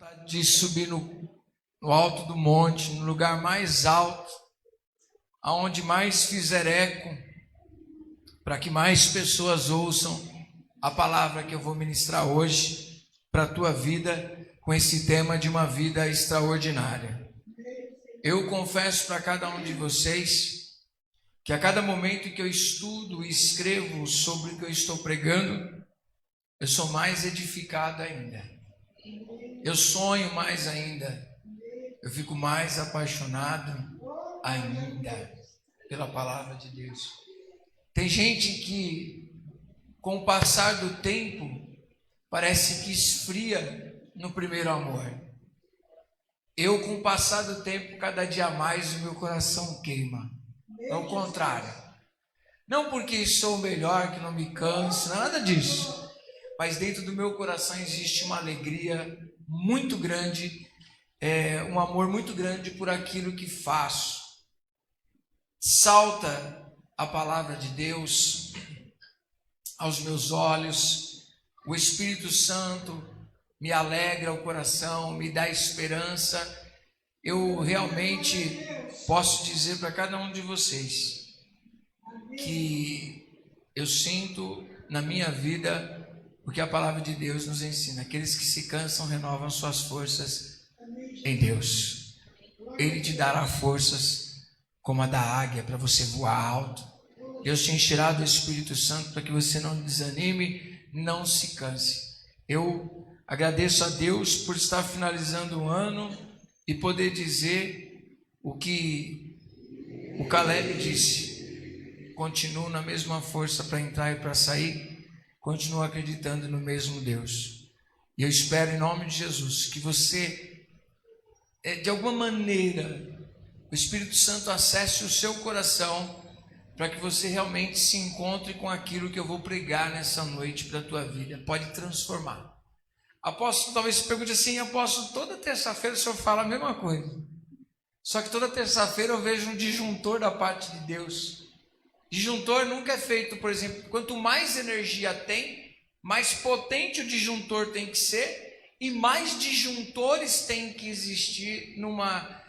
vontade de subir no alto do monte, no lugar mais alto, aonde mais fizer eco, para que mais pessoas ouçam a palavra que eu vou ministrar hoje para a tua vida, com esse tema de uma vida extraordinária. Eu confesso para cada um de vocês que a cada momento que eu estudo e escrevo sobre o que eu estou pregando, eu sou mais edificado ainda. Eu sonho mais ainda. Eu fico mais apaixonado ainda pela palavra de Deus. Tem gente que, com o passar do tempo, parece que esfria no primeiro amor. Eu, com o passar do tempo, cada dia mais o meu coração queima. É o contrário. Não porque sou melhor, que não me canso, nada disso. Mas dentro do meu coração existe uma alegria muito grande, um amor muito grande por aquilo que faço. Salta a palavra de Deus aos meus olhos, o Espírito Santo me alegra o coração, me dá esperança. Eu realmente posso dizer para cada um de vocês que eu sinto na minha vida o que a palavra de Deus nos ensina. Aqueles que se cansam renovam suas forças em Deus. Ele te dará forças como a da águia para você voar alto. Deus te encherá do Espírito Santo para que você não desanime, não se canse. Eu agradeço a Deus por estar finalizando o ano e poder dizer o que o Caleb disse: continuo na mesma força para entrar e para sair, continuo acreditando no mesmo Deus. E eu espero, em nome de Jesus, que você, de alguma maneira, o Espírito Santo acesse o seu coração para que você realmente se encontre com aquilo que eu vou pregar nessa noite para a tua vida. Pode transformar. Apóstolo, talvez você pergunte assim: apóstolo, toda terça-feira o senhor fala a mesma coisa. Só que toda terça-feira eu vejo um disjuntor da parte de Deus. Disjuntor nunca é feito, por exemplo, quanto mais energia tem, mais potente o disjuntor tem que ser, e mais disjuntores tem que existir numa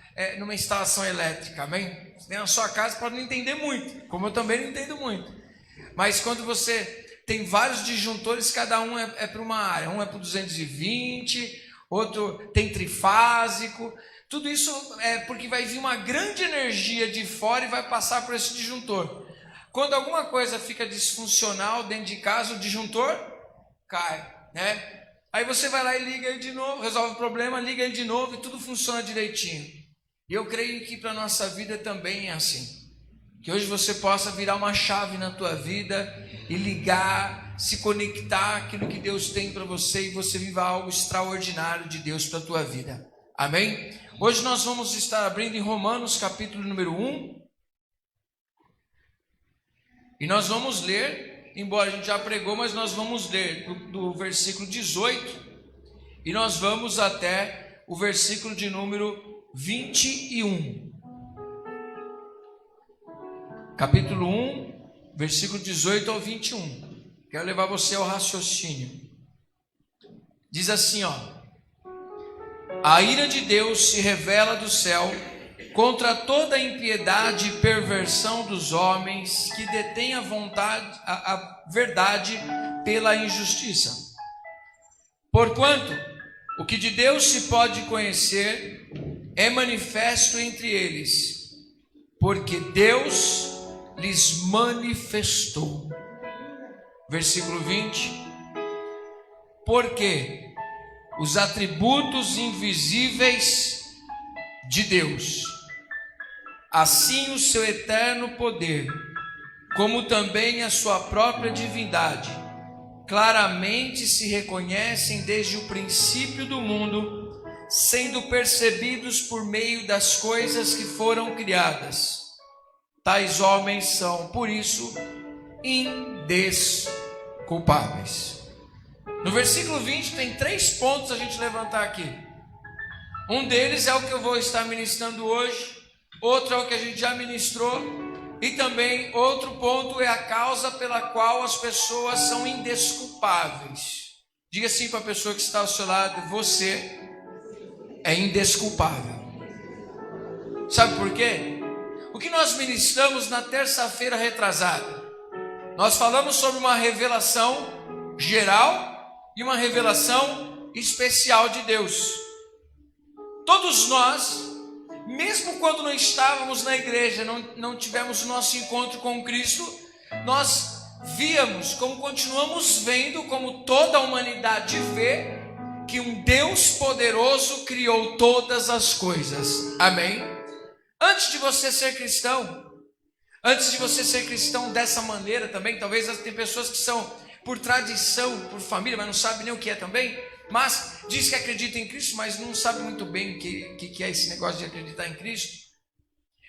instalação elétrica, amém? Você tem na sua casa, pode não entender muito, como eu também não entendo muito. Mas quando você tem vários disjuntores, cada um é para uma área. Um é para 220, outro tem trifásico. Tudo isso é porque vai vir uma grande energia de fora e vai passar por esse disjuntor. Quando alguma coisa fica disfuncional dentro de casa, o disjuntor cai, né? Aí você vai lá e liga ele de novo, resolve o problema, liga ele de novo e tudo funciona direitinho. E eu creio que para a nossa vida também é assim. Que hoje você possa virar uma chave na tua vida e ligar, se conectar àquilo que Deus tem para você e você viva algo extraordinário de Deus para a tua vida. Amém? Hoje nós vamos estar abrindo em Romanos capítulo número 1. E nós vamos ler, embora a gente já pregou, mas nós vamos ler do versículo 18 e nós vamos até o versículo de número 21. Capítulo 1, versículo 18 ao 21. Quero levar você ao raciocínio. Diz assim, ó: a ira de Deus se revela do céu contra toda a impiedade e perversão dos homens que detêm a verdade pela injustiça. Porquanto o que de Deus se pode conhecer é manifesto entre eles, porque Deus lhes manifestou. Versículo 20. Porque os atributos invisíveis de Deus, assim o seu eterno poder, como também a sua própria divindade, claramente se reconhecem desde o princípio do mundo, sendo percebidos por meio das coisas que foram criadas. Tais homens são, por isso, indesculpáveis. No versículo 20 tem 3 pontos a gente levantar aqui. Um deles é o que eu vou estar ministrando hoje, outro é o que a gente já ministrou, e também outro ponto é a causa pela qual as pessoas são indesculpáveis. Diga assim para a pessoa que está ao seu lado: você é indesculpável. Sabe por quê? O que nós ministramos na terça-feira retrasada? Nós falamos sobre uma revelação geral e uma revelação especial de Deus. Todos nós, mesmo quando não estávamos na igreja, não tivemos o nosso encontro com Cristo, nós víamos, como continuamos vendo, como toda a humanidade vê, que um Deus poderoso criou todas as coisas. Amém? Antes de você ser cristão, dessa maneira também, talvez tem pessoas que são por tradição, por família, mas não sabem nem o que é também, mas diz que acredita em Cristo, mas não sabe muito bem o que é esse negócio de acreditar em Cristo.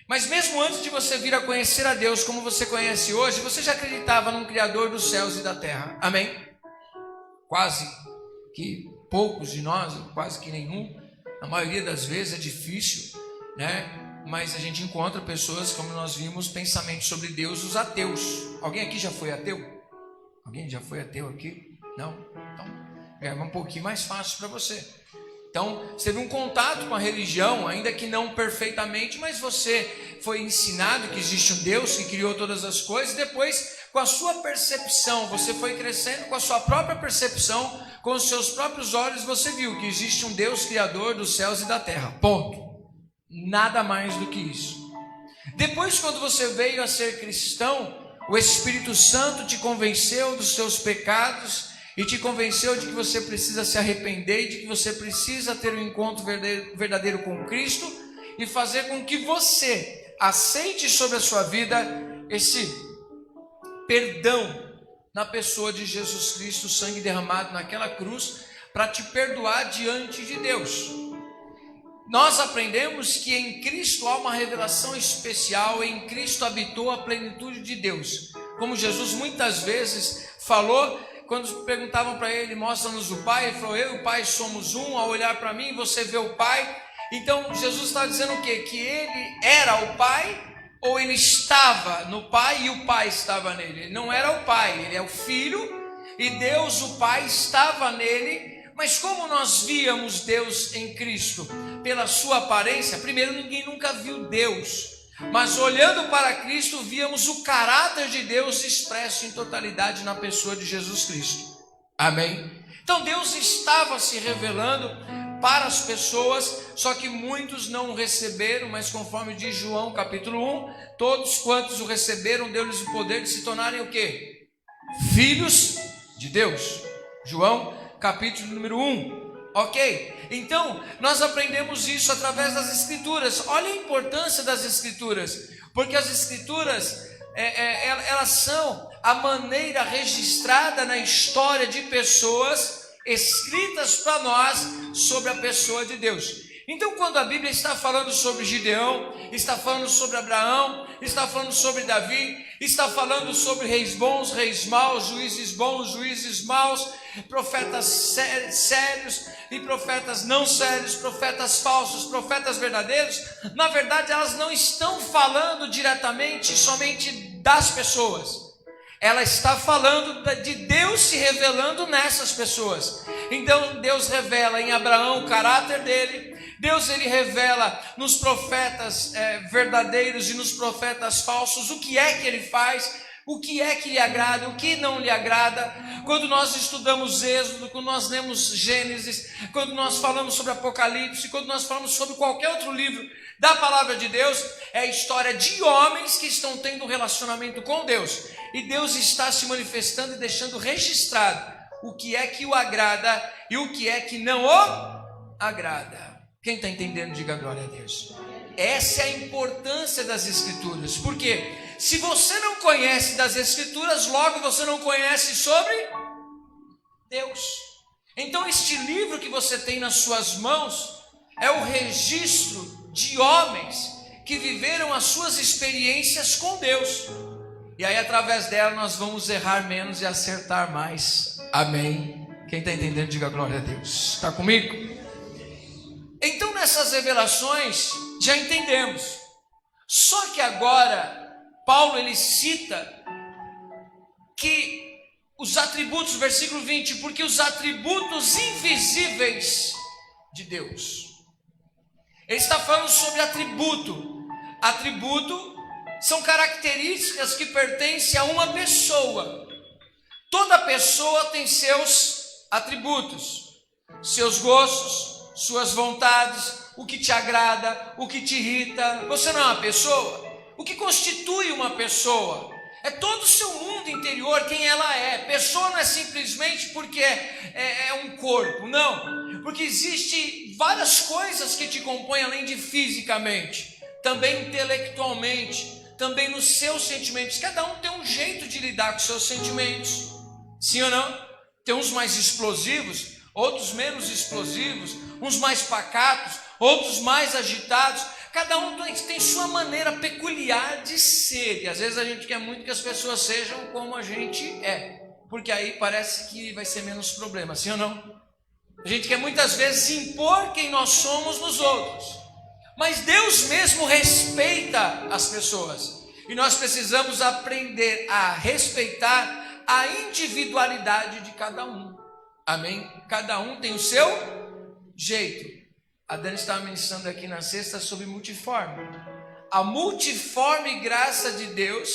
Mas mesmo antes de você vir a conhecer a Deus como você conhece hoje, você já acreditava num Criador dos céus e da terra. Amém? Quase que poucos de nós, quase que nenhum, a maioria das vezes é difícil, né? Mas a gente encontra pessoas, como nós vimos, pensamentos sobre Deus, os ateus. Alguém aqui já foi ateu? Alguém já foi ateu aqui? Não? Então, é um pouquinho mais fácil para você. Então, você teve um contato com a religião, ainda que não perfeitamente, mas você foi ensinado que existe um Deus que criou todas as coisas. Depois, com a sua percepção, você foi crescendo com a sua própria percepção, com os seus próprios olhos, você viu que existe um Deus criador dos céus e da terra. Ponto. Nada mais do que isso. Depois, quando você veio a ser cristão, o Espírito Santo te convenceu dos seus pecados e te convenceu de que você precisa se arrepender e de que você precisa ter um encontro verdadeiro com Cristo e fazer com que você aceite sobre a sua vida esse perdão na pessoa de Jesus Cristo, o sangue derramado naquela cruz para te perdoar diante de Deus. Nós aprendemos que em Cristo há uma revelação especial, em Cristo habitou a plenitude de Deus. Como Jesus muitas vezes falou, quando perguntavam para ele, mostra-nos o Pai, ele falou, eu e o Pai somos um, ao olhar para mim você vê o Pai. Então Jesus está dizendo o quê? Que ele era o Pai, ou ele estava no Pai e o Pai estava nele. Ele não era o Pai, ele é o Filho, e Deus, o Pai, estava nele. Mas como nós víamos Deus em Cristo? Pela sua aparência, primeiro ninguém nunca viu Deus, mas olhando para Cristo, víamos o caráter de Deus expresso em totalidade na pessoa de Jesus Cristo. Amém? Então Deus estava se revelando para as pessoas, só que muitos não o receberam, mas conforme diz João capítulo 1, todos quantos o receberam, deu-lhes o poder de se tornarem o quê? Filhos de Deus. João capítulo número 1. Ok? Então, nós aprendemos isso através das Escrituras. Olha a importância das Escrituras, porque as Escrituras, elas são a maneira registrada na história de pessoas, escritas para nós sobre a pessoa de Deus. Então, quando a Bíblia está falando sobre Gideão, está falando sobre Abraão, está falando sobre Davi, está falando sobre reis bons, reis maus, juízes maus, profetas sérios e profetas não sérios, profetas falsos, profetas verdadeiros, na verdade elas não estão falando diretamente somente das pessoas. Ela está falando de Deus se revelando nessas pessoas. Então Deus revela em Abraão o caráter dele. Deus ele revela nos profetas verdadeiros e nos profetas falsos o que é que ele faz, o que é que lhe agrada, o que não lhe agrada. Quando nós estudamos Êxodo, quando nós lemos Gênesis, quando nós falamos sobre Apocalipse, quando nós falamos sobre qualquer outro livro da palavra de Deus, é a história de homens que estão tendo um relacionamento com Deus. E Deus está se manifestando e deixando registrado o que é que o agrada e o que é que não o agrada. Quem está entendendo, diga glória a Deus. Essa é a importância das Escrituras. Porque se você não conhece das Escrituras, logo você não conhece sobre Deus. Então este livro que você tem nas suas mãos é o registro de homens que viveram as suas experiências com Deus. E aí através dela nós vamos errar menos e acertar mais. Amém? Quem está entendendo, diga glória a Deus. Está comigo? Então nessas revelações já entendemos. Só que agora Paulo ele cita que os atributos, versículo 20, porque os atributos invisíveis de Deus. Ele está falando sobre atributo. Atributo são características que pertencem a uma pessoa. Toda pessoa tem seus atributos, seus gostos, suas vontades, o que te agrada, o que te irrita. Você não é uma pessoa? O que constitui uma pessoa? É todo o seu mundo interior, quem ela é. Pessoa não é simplesmente porque é um corpo, não. Porque existe várias coisas que te compõem além de fisicamente, também intelectualmente, também nos seus sentimentos. Cada um tem um jeito de lidar com seus sentimentos, sim ou não? Tem uns mais explosivos, outros menos explosivos, uns mais pacatos, outros mais agitados. Cada um tem sua maneira peculiar de ser. E às vezes a gente quer muito que as pessoas sejam como a gente é, porque aí parece que vai ser menos problema, sim ou não? A gente quer muitas vezes impor quem nós somos nos outros, mas Deus mesmo respeita as pessoas, e nós precisamos aprender a respeitar a individualidade de cada um. Amém? Cada um tem o seu jeito. A Dani estava ministrando aqui na sexta sobre multiforme. A multiforme graça de Deus,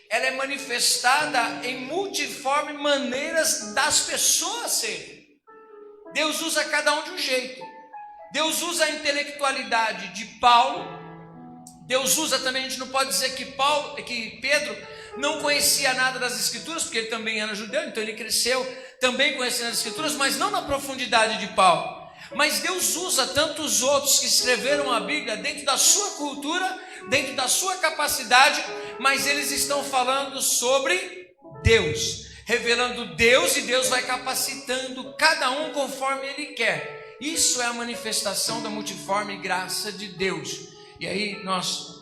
ela é manifestada em multiforme maneiras das pessoas serem. Deus usa cada um de um jeito. Deus usa a intelectualidade de Paulo. Deus usa também, a gente não pode dizer que Pedro não conhecia nada das Escrituras, porque ele também era judeu, então ele cresceu também conhecendo as Escrituras, mas não na profundidade de Paulo. Mas Deus usa tantos outros que escreveram a Bíblia dentro da sua cultura, dentro da sua capacidade, mas eles estão falando sobre Deus, revelando Deus, e Deus vai capacitando cada um conforme Ele quer. Isso é a manifestação da multiforme graça de Deus. E aí nós,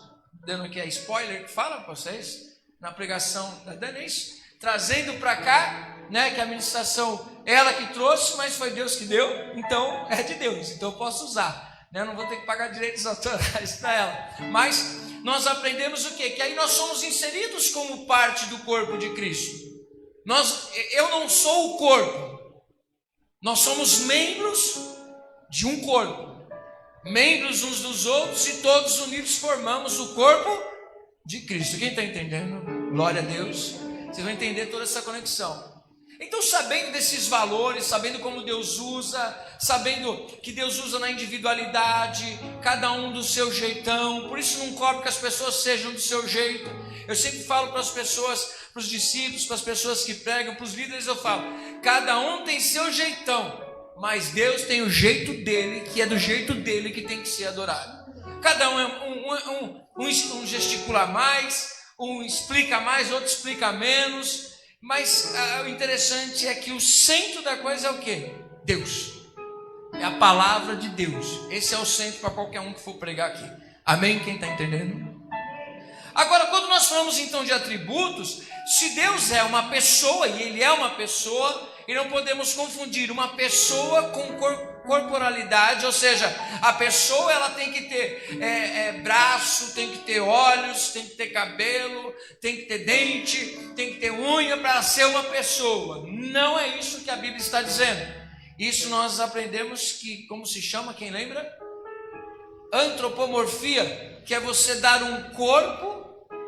dando aqui a spoiler, que fala para vocês, na pregação da Denise, trazendo para cá, né, que a ministração ela que trouxe, mas foi Deus que deu, então é de Deus, então eu posso usar, né? Eu não vou ter que pagar direitos autorais para ela. Mas nós aprendemos o quê? Que aí nós somos inseridos como parte do corpo de Cristo. Eu não sou o corpo, nós somos membros de um corpo, membros uns dos outros, e todos unidos formamos o corpo de Cristo. Quem está entendendo? Glória a Deus. Vocês vão entender toda essa conexão. Então, sabendo desses valores, sabendo como Deus usa, sabendo que Deus usa na individualidade, cada um do seu jeitão, por isso não cobro que as pessoas sejam do seu jeito. Eu sempre falo para as pessoas, para os discípulos, para as pessoas que pregam, para os líderes, eu falo, cada um tem seu jeitão, mas Deus tem o jeito dele, que é do jeito dele que tem que ser adorado. Cada um gesticula mais, um explica mais, outro explica menos, mas o interessante é que o centro da coisa é o quê? Deus. É a palavra de Deus. Esse é o centro para qualquer um que for pregar aqui. Amém? Quem está entendendo? Agora, quando nós falamos então de atributos, se Deus é uma pessoa, e Ele é uma pessoa, e não podemos confundir uma pessoa com corporalidade, ou seja, a pessoa ela tem que ter braço, tem que ter olhos, tem que ter cabelo, tem que ter dente, tem que ter unha para ser uma pessoa. Não é isso que a Bíblia está dizendo. Isso nós aprendemos que, como se chama, quem lembra? Antropomorfia, que é você dar um corpo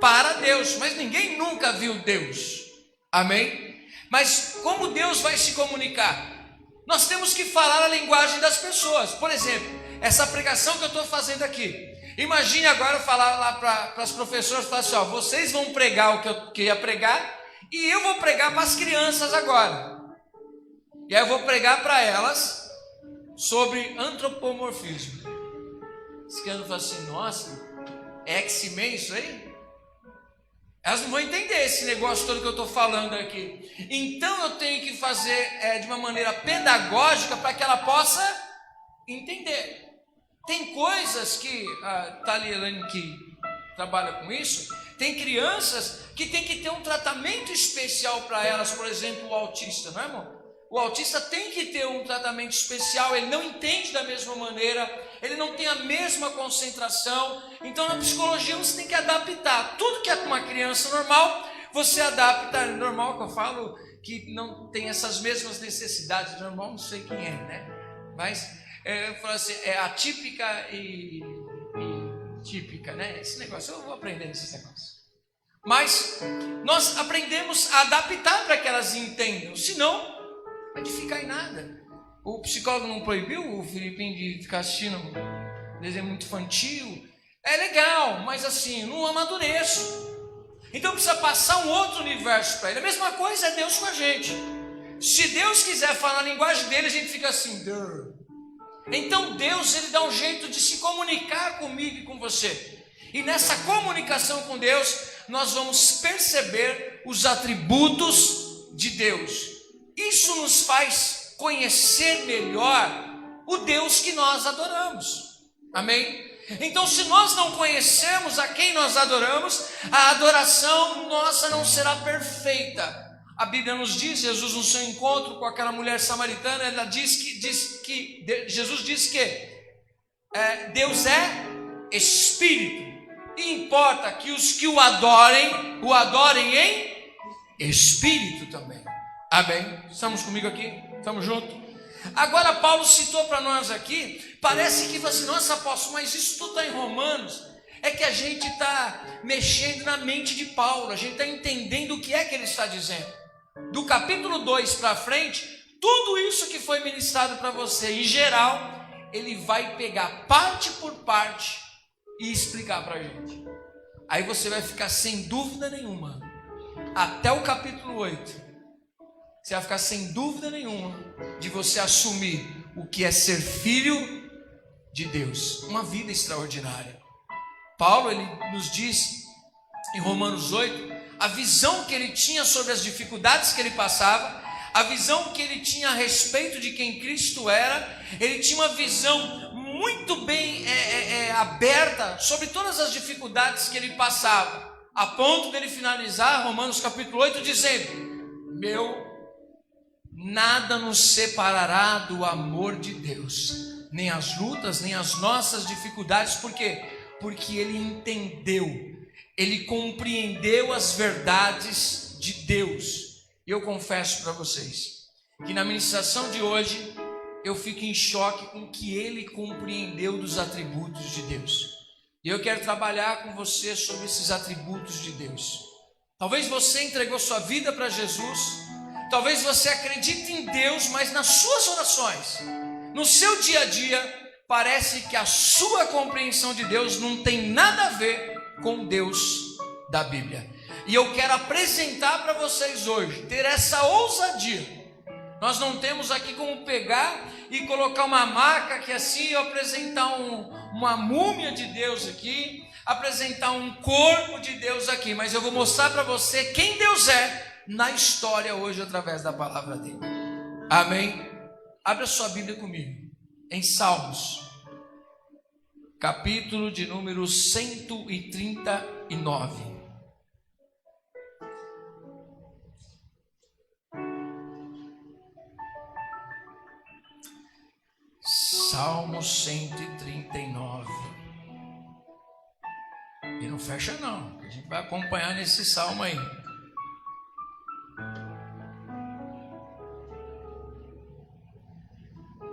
para Deus, mas ninguém nunca viu Deus. Amém? Mas como Deus vai se comunicar? Nós temos que falar a linguagem das pessoas. Por exemplo, essa pregação que eu estou fazendo aqui. Imagine agora eu falar lá para as professoras, falar assim, ó, vocês vão pregar o que eu queria pregar, e eu vou pregar para as crianças agora. E aí eu vou pregar para elas sobre antropomorfismo. Esse criança fala assim, nossa, é X-Men isso aí? Elas não vão entender esse negócio todo que eu estou falando aqui. Então eu tenho que fazer de uma maneira pedagógica para que ela possa entender. Tem coisas que a Talielane que trabalha com isso, tem crianças que tem que ter um tratamento especial para elas, por exemplo, o autista, não é, irmão? O autista tem que ter um tratamento especial, ele não entende da mesma maneira, ele não tem a mesma concentração. Então na psicologia você tem que adaptar. Tudo que é com uma criança normal, você adapta. Normal que eu falo que não tem essas mesmas necessidades. Normal não sei quem é, né? Mas Eu falo assim, é atípica e típica, né? Esse negócio, eu vou aprendendo esses negócios. Mas nós aprendemos a adaptar para que elas entendam, senão não vai ficar em nada. O psicólogo não proibiu o Filipinho de ficar assistindo um desenho muito infantil. É legal, mas assim, não amadureço. Então precisa passar um outro universo para ele. A mesma coisa é Deus com a gente. Se Deus quiser falar a linguagem dele, a gente fica assim. Durr. Então Deus, ele dá um jeito de se comunicar comigo e com você. E nessa comunicação com Deus, nós vamos perceber os atributos de Deus. Isso nos faz conhecer melhor o Deus que nós adoramos. Amém? Então, se nós não conhecemos a quem nós adoramos, a adoração nossa não será perfeita. A Bíblia nos diz, Jesus no seu encontro com aquela mulher samaritana, ela Jesus diz que Deus é Espírito. E importa que os que o adorem em Espírito também. Amém? Estamos comigo aqui? Estamos juntos? Agora Paulo citou para nós aqui, parece que assim, nossa apóstolo, mas isso tudo está em Romanos. É que a gente está mexendo na mente de Paulo, a gente está entendendo o que é que ele está dizendo. Do capítulo 2 para frente, tudo isso que foi ministrado para você, em geral, ele vai pegar parte por parte e explicar para a gente. Aí você vai ficar sem dúvida nenhuma, até o capítulo 8, você vai ficar sem dúvida nenhuma de você assumir o que é ser filho de Deus, uma vida extraordinária. Paulo, ele nos diz em Romanos 8, a visão que ele tinha sobre as dificuldades que ele passava, a visão que ele tinha a respeito de quem Cristo era. Ele tinha uma visão muito bem aberta sobre todas as dificuldades que ele passava, a ponto dele finalizar Romanos capítulo 8 dizendo: nada nos separará do amor de Deus, nem as lutas, nem as nossas dificuldades. Por quê? Porque ele entendeu, ele compreendeu as verdades de Deus. E eu confesso para vocês que na ministração de hoje eu fico em choque com o que ele compreendeu dos atributos de Deus. E eu quero trabalhar com você sobre esses atributos de Deus. Talvez você entregou sua vida para Jesus, talvez você acredite em Deus, mas nas suas orações, no seu dia a dia, parece que a sua compreensão de Deus não tem nada a ver com Deus da Bíblia. E eu quero apresentar para vocês hoje, ter essa ousadia. Nós não temos aqui como pegar e colocar uma marca que assim, eu apresentar uma múmia de Deus aqui, apresentar um corpo de Deus aqui, mas eu vou mostrar para você quem Deus é na história hoje através da palavra dele. Amém? Abra sua Bíblia comigo em Salmos, capítulo de número 139. Salmo 139. E não fecha não, a gente vai acompanhar nesse salmo aí.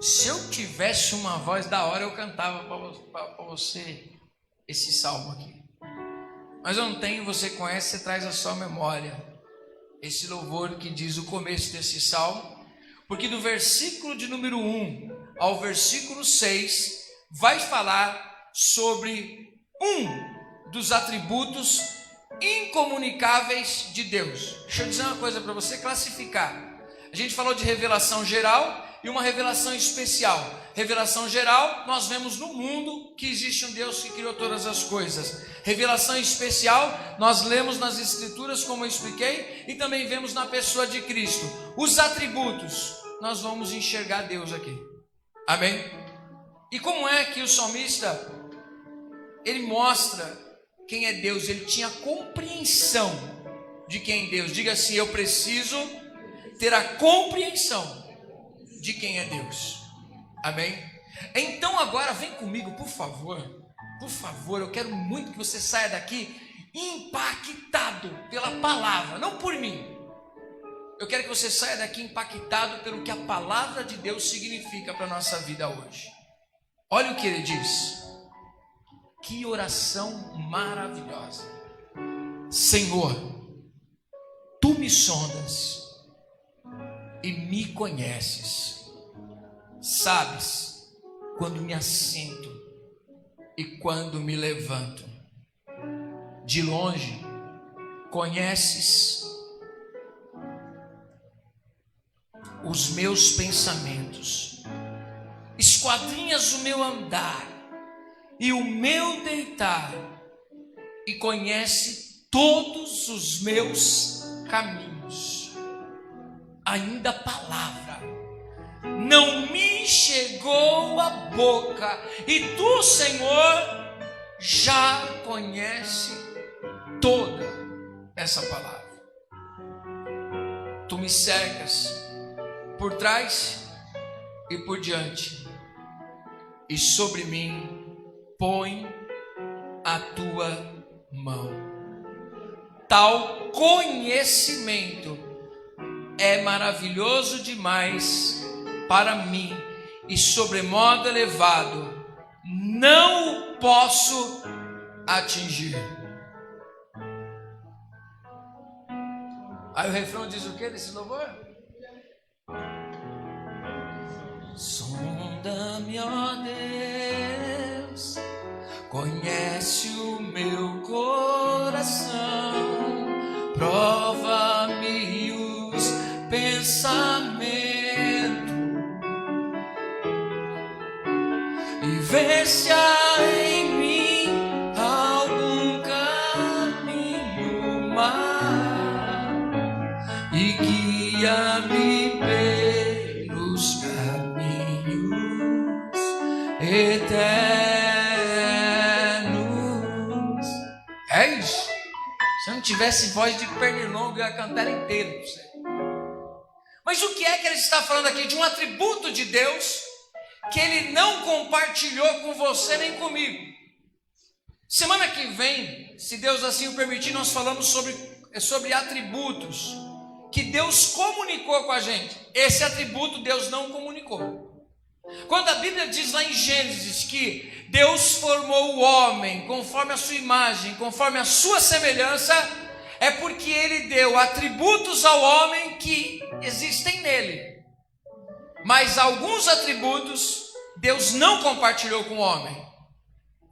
Se eu tivesse uma voz da hora, eu cantava para você esse salmo aqui. Mas eu não tenho, você conhece, você traz a sua memória esse louvor que diz o começo desse salmo, porque do versículo de número 1 ao versículo 6 vai falar sobre um dos atributos incomunicáveis de Deus. Deixa eu dizer uma coisa para você classificar. A gente falou de revelação geral e uma revelação especial. Revelação geral, nós vemos no mundo que existe um Deus que criou todas as coisas. Revelação especial, nós lemos nas Escrituras, como eu expliquei, e também vemos na pessoa de Cristo. Os atributos, nós vamos enxergar Deus aqui. Amém? E como é que o salmista, ele mostra quem é Deus? Ele tinha compreensão de quem é Deus. Diga assim: eu preciso ter a compreensão de quem é Deus. Amém? Então agora vem comigo, por favor. Por favor, eu quero muito que você saia daqui impactado pela palavra, não por mim. Eu quero que você saia daqui impactado pelo que a palavra de Deus significa para a nossa vida hoje. Olha o que ele diz. Que oração maravilhosa. Senhor, tu me sondas e me conheces. Sabes quando me assento e quando me levanto. De longe conheces os meus pensamentos. Esquadrinhas o meu andar e o meu deitar, e conhece todos os meus caminhos. Ainda a palavra não me chegou à boca, e tu, Senhor, já conhece toda essa palavra. Tu me cercas por trás e por diante, e sobre mim põe a tua mão. Tal conhecimento é maravilhoso demais para mim, e sobremodo elevado, não o posso atingir. Aí o refrão diz o que desse louvor? Sonda-me, ó Deus, conhece o meu coração, prova-me os pensamentos e vê se há em mim algum caminho mau, e guia-me pelos caminhos eternos. É isso. Se eu não tivesse voz de pernilongo, eu ia cantar inteiro para você. Mas o que é que ele está falando aqui? De um atributo de Deus que ele não compartilhou com você nem comigo. Semana que vem, se Deus assim o permitir, nós falamos sobre atributos que Deus comunicou com a gente. Esse atributo Deus não comunicou. Quando a Bíblia diz lá em Gênesis que Deus formou o homem conforme a sua imagem, conforme a sua semelhança, é porque ele deu atributos ao homem que existem nele. Mas alguns atributos Deus não compartilhou com o homem.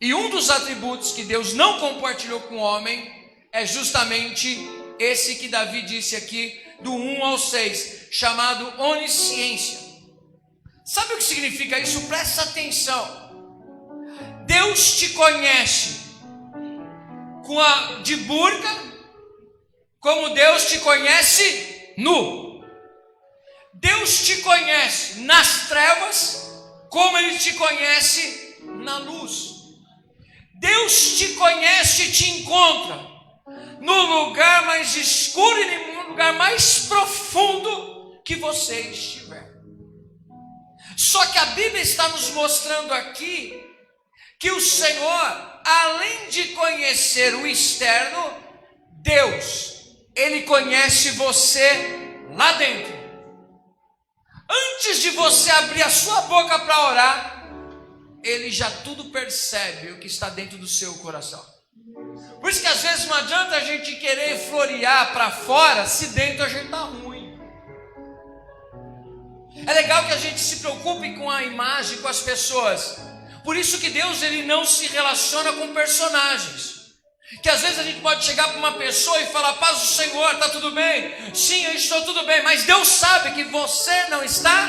E um dos atributos que Deus não compartilhou com o homem é justamente esse que Davi disse aqui, do 1 ao 6, chamado onisciência. Sabe o que significa isso? Presta atenção. Deus te conhece de burca, como Deus te conhece nu. Deus te conhece nas trevas, como Ele te conhece na luz. Deus te conhece e te encontra no lugar mais escuro e no lugar mais profundo que você estiver. Só que a Bíblia está nos mostrando aqui que o Senhor, além de conhecer o externo, Deus, Ele conhece você lá dentro. Antes de você abrir a sua boca para orar, Ele já tudo percebe o que está dentro do seu coração. Por isso que às vezes não adianta a gente querer florear para fora se dentro a gente está ruim. É legal que a gente se preocupe com a imagem, com as pessoas. Por isso que Deus ele não se relaciona com personagens. Que às vezes a gente pode chegar para uma pessoa e falar: paz do Senhor, está tudo bem? Sim, eu estou tudo bem. Mas Deus sabe que você não está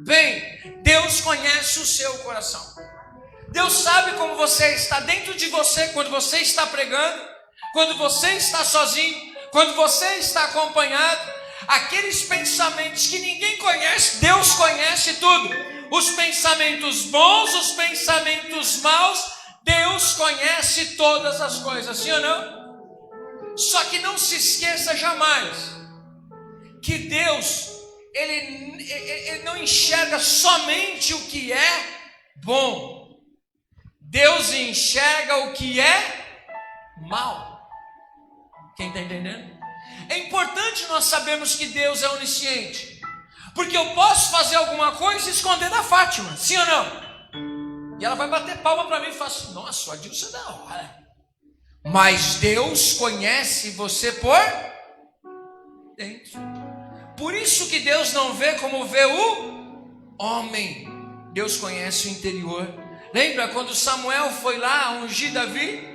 bem. Deus conhece o seu coração. Deus sabe como você está dentro de você, quando você está pregando, quando você está sozinho, quando você está acompanhado. Aqueles pensamentos que ninguém conhece, Deus conhece tudo. Os pensamentos bons, os pensamentos maus, Deus conhece todas as coisas, sim ou não? Só que não se esqueça jamais que Deus, ele não enxerga somente o que é bom. Deus enxerga o que é mal. Quem está entendendo? É importante nós sabermos que Deus é onisciente, porque eu posso fazer alguma coisa e esconder da Fátima, sim ou não? E ela vai bater palma para mim e fala assim: nossa, o Adilson é da hora. Mas Deus conhece você por dentro. Por isso que Deus não vê como vê o homem. Deus conhece o interior. Lembra quando Samuel foi lá ungir Davi?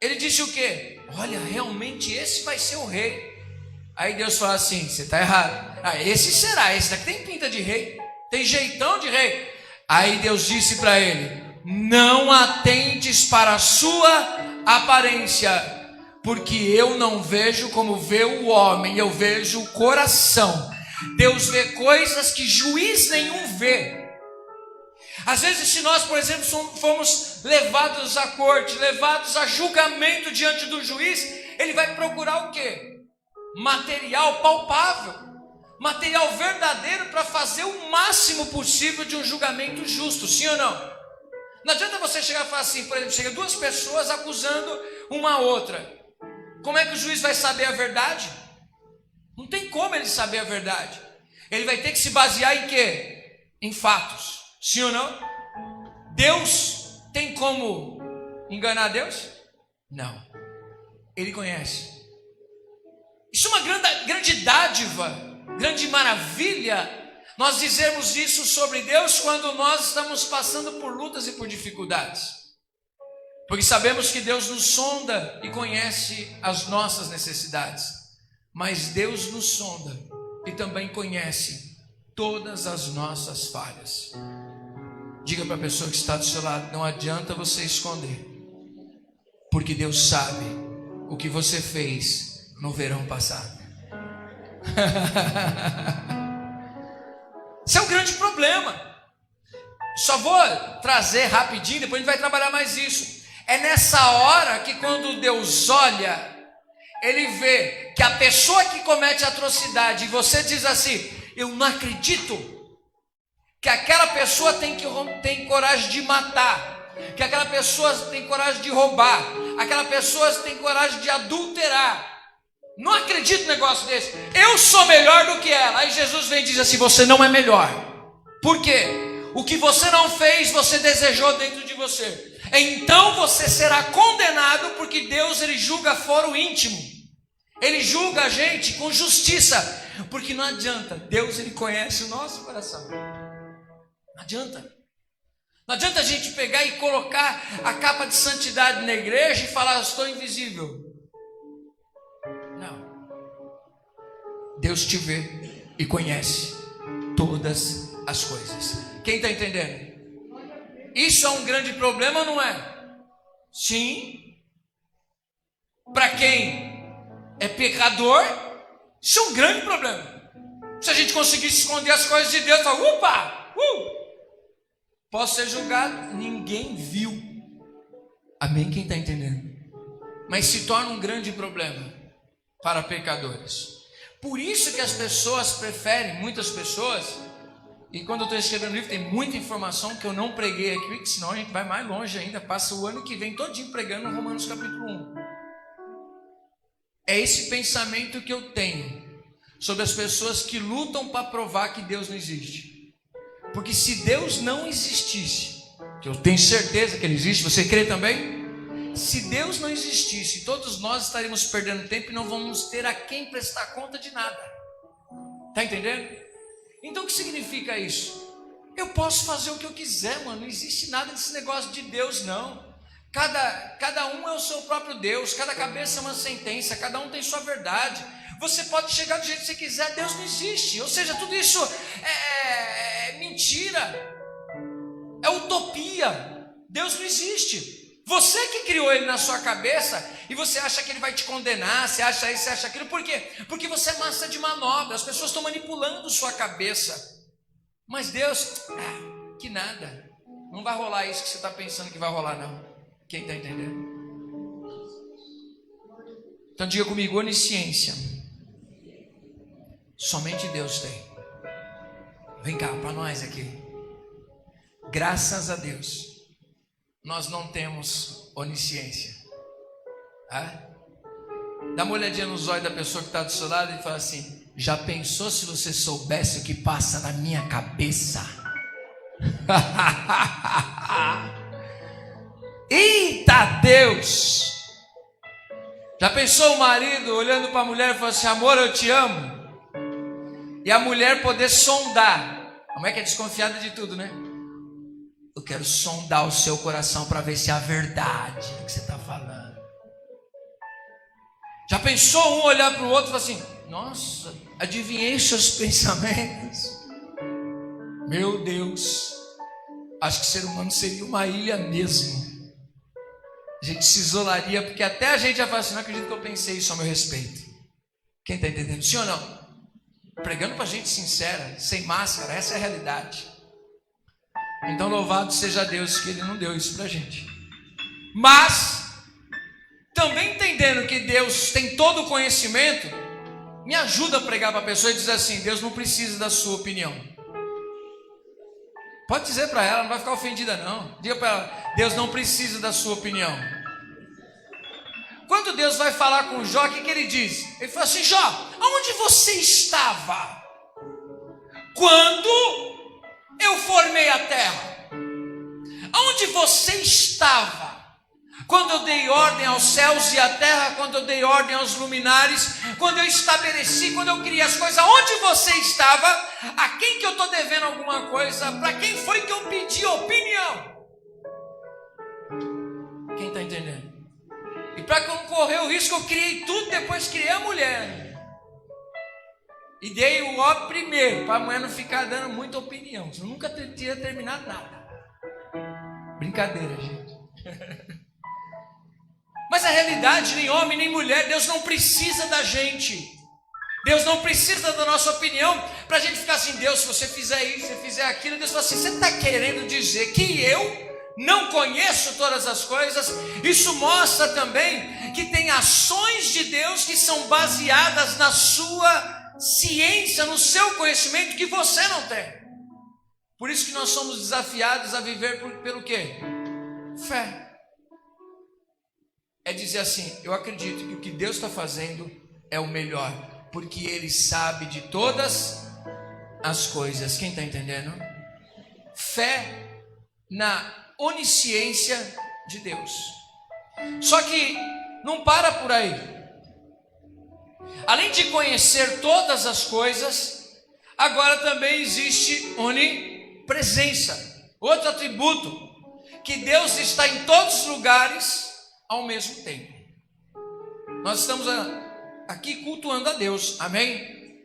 Ele disse o quê? Olha, realmente esse vai ser o rei. Aí Deus fala assim: você está errado. Esse será, esse daqui tem pinta de rei, tem jeitão de rei. Aí Deus disse para ele: não atentes para a sua aparência, porque eu não vejo como vê o homem, eu vejo o coração. Deus vê coisas que juiz nenhum vê. Às vezes, se nós, por exemplo, fomos levados à corte, levados a julgamento diante do juiz, ele vai procurar o quê? Material palpável, material verdadeiro para fazer o máximo possível de um julgamento justo, sim ou não? Não adianta você chegar e falar assim, por exemplo, chega duas pessoas acusando uma a outra. Como é que o juiz vai saber a verdade? Não tem como ele saber a verdade. Ele vai ter que se basear em quê? Em fatos, sim ou não? Deus tem como enganar Deus? Não. Ele conhece. Isso é uma grande dádiva, grande maravilha, nós dizermos isso sobre Deus quando nós estamos passando por lutas e por dificuldades. Porque sabemos que Deus nos sonda e conhece as nossas necessidades. Mas Deus nos sonda e também conhece todas as nossas falhas. Diga para a pessoa que está do seu lado: não adianta você esconder, porque Deus sabe o que você fez no verão passado. Esse é um grande problema. Só vou trazer rapidinho, depois a gente vai trabalhar mais isso. É nessa hora que quando Deus olha, Ele vê que a pessoa que comete atrocidade, e você diz assim: eu não acredito que aquela pessoa tem coragem de matar, que aquela pessoa tem coragem de roubar, aquela pessoa tem coragem de adulterar. Não acredito num negócio desse. Eu sou melhor do que ela. Aí Jesus vem e diz assim: você não é melhor. Por quê? O que você não fez, você desejou dentro de você. Então você será condenado, porque Deus, Ele julga fora o íntimo. Ele julga a gente com justiça. Porque não adianta. Deus, Ele conhece o nosso coração. Não adianta. Não adianta a gente pegar e colocar a capa de santidade na igreja e falar: eu estou invisível. Não. Deus te vê e conhece todas as coisas. Quem está entendendo? Isso é um grande problema, não é? Sim. Para quem é pecador, isso é um grande problema. Se a gente conseguisse esconder as coisas de Deus, fala: opa, posso ser julgado, ninguém viu. Amém? Quem está entendendo? Mas se torna um grande problema para pecadores. Por isso que as pessoas preferem, muitas pessoas, e quando eu estou escrevendo livro tem muita informação que eu não preguei aqui, que senão a gente vai mais longe ainda, passa o ano que vem todinho pregando no Romanos capítulo 1. É esse pensamento que eu tenho sobre as pessoas que lutam para provar que Deus não existe. Porque se Deus não existisse, que eu tenho certeza que Ele existe, você crê também? Se Deus não existisse, todos nós estaríamos perdendo tempo e não vamos ter a quem prestar conta de nada. Está entendendo? Então o que significa isso? Eu posso fazer o que eu quiser, mano. Não existe nada desse negócio de Deus, não. Cada um é o seu próprio Deus. Cada cabeça é uma sentença. Cada um tem sua verdade. Você pode chegar do jeito que você quiser. Deus não existe. Ou seja, tudo isso é mentira. É utopia. Deus não existe. Você que criou Ele na sua cabeça e você acha que Ele vai te condenar, você acha isso, você acha aquilo. Por quê? Porque você é massa de manobra. As pessoas estão manipulando sua cabeça. Mas Deus, que nada. Não vai rolar isso que você está pensando que vai rolar, não. Quem está entendendo? Então diga comigo: onisciência. Somente Deus tem. Vem cá, para nós aqui. Graças a Deus, nós não temos onisciência. Dá uma olhadinha nos olhos da pessoa que está do seu lado e fala assim: já pensou se você soubesse o que passa na minha cabeça? Eita Deus! Já pensou o marido olhando para a mulher e falando assim: amor, eu te amo? E a mulher poder sondar. A mulher que é desconfiada de tudo, né? Eu quero sondar o seu coração para ver se é a verdade que você está falando. Já pensou um olhar para o outro e falar assim: nossa, adivinhei seus pensamentos? Meu Deus, acho que o ser humano seria uma ilha mesmo. A gente se isolaria, porque até a gente já fala assim: não acredito que eu pensei isso a meu respeito. Quem está entendendo? Sim ou não? Pregando para gente sincera, sem máscara, essa é a realidade. Então louvado seja Deus que Ele não deu isso para a gente. Mas, também entendendo que Deus tem todo o conhecimento, me ajuda a pregar para a pessoa e dizer assim: Deus não precisa da sua opinião. Pode dizer para ela, não vai ficar ofendida não. Diga para ela: Deus não precisa da sua opinião. Quando Deus vai falar com Jó, o que ele diz? Ele fala assim: Jó, aonde você estava quando eu formei a terra? Aonde você estava quando eu dei ordem aos céus e à terra, quando eu dei ordem aos luminares, quando eu estabeleci, quando eu criei as coisas? Aonde você estava? A quem que eu estou devendo alguma coisa? Para quem foi que eu pedi opinião? Quem está entendendo? E para que eu não correr o risco, eu criei tudo, depois criei a mulher. E dei o ó primeiro, para a mulher não ficar dando muita opinião. Eu nunca tinha terminado nada. Brincadeira, gente. Mas a realidade, nem homem nem mulher, Deus não precisa da gente. Deus não precisa da nossa opinião para a gente ficar assim: Deus, se você fizer isso, se você fizer aquilo. Deus fala assim: você está querendo dizer que eu não conheço todas as coisas? Isso mostra também que tem ações de Deus que são baseadas na sua ciência, no seu conhecimento, que você não tem. Por isso que nós somos desafiados a viver pelo quê? Fé. É dizer assim: eu acredito que o que Deus está fazendo é o melhor, porque Ele sabe de todas as coisas. Quem está entendendo? Fé na onisciência de Deus. Só que não para por aí. Além de conhecer todas as coisas, agora também existe onipresença, outro atributo, que Deus está em todos os lugares ao mesmo tempo. Nós estamos aqui cultuando a Deus, amém?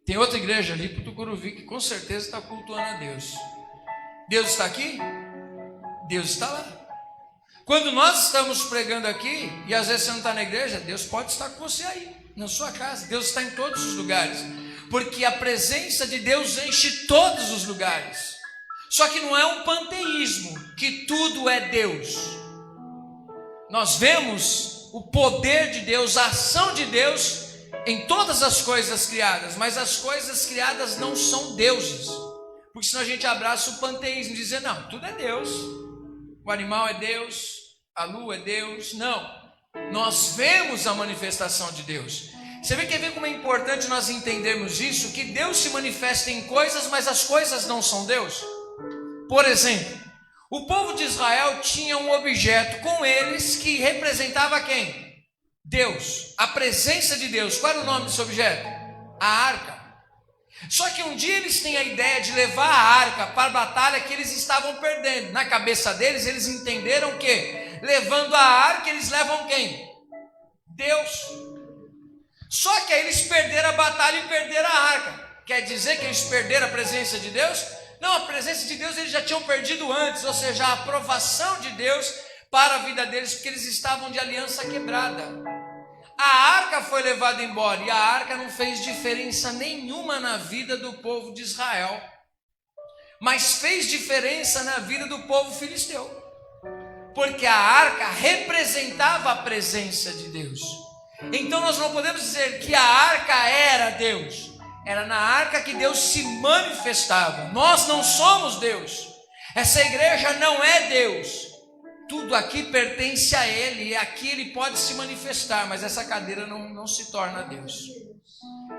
Tem outra igreja ali para o Tucuruvi que com certeza está cultuando a Deus. Deus está aqui? Deus está lá. Quando nós estamos pregando aqui, e às vezes você não está na igreja, Deus pode estar com você aí, na sua casa. Deus está em todos os lugares, porque a presença de Deus enche todos os lugares. Só que não é um panteísmo, que tudo é Deus. Nós vemos o poder de Deus, a ação de Deus em todas as coisas criadas, mas as coisas criadas não são deuses, porque senão a gente abraça o panteísmo, dizer: não, tudo é Deus, o animal é Deus, a lua é Deus. Não, nós vemos a manifestação de Deus. Você quer ver como é importante nós entendermos isso, que Deus se manifesta em coisas, mas as coisas não são Deus. Por exemplo, o povo de Israel tinha um objeto com eles que representava quem? Deus, a presença de Deus. Qual era o nome desse objeto? A arca. Só que um dia eles têm a ideia de levar a arca para a batalha que eles estavam perdendo. Na cabeça deles, eles entenderam que levando a arca, eles levam quem? Deus. Só que aí eles perderam a batalha e perderam a arca. Quer dizer que eles perderam a presença de Deus? Não, a presença de Deus eles já tinham perdido antes, ou seja, a aprovação de Deus para a vida deles, porque eles estavam de aliança quebrada. A arca foi levada embora, e a arca não fez diferença nenhuma na vida do povo de Israel, mas fez diferença na vida do povo filisteu, porque a arca representava a presença de Deus. Então nós não podemos dizer que a arca era Deus. Era na arca que Deus se manifestava. Nós não somos Deus. Essa igreja não é Deus. Tudo aqui pertence a Ele, e aqui Ele pode se manifestar, mas essa cadeira não se torna Deus.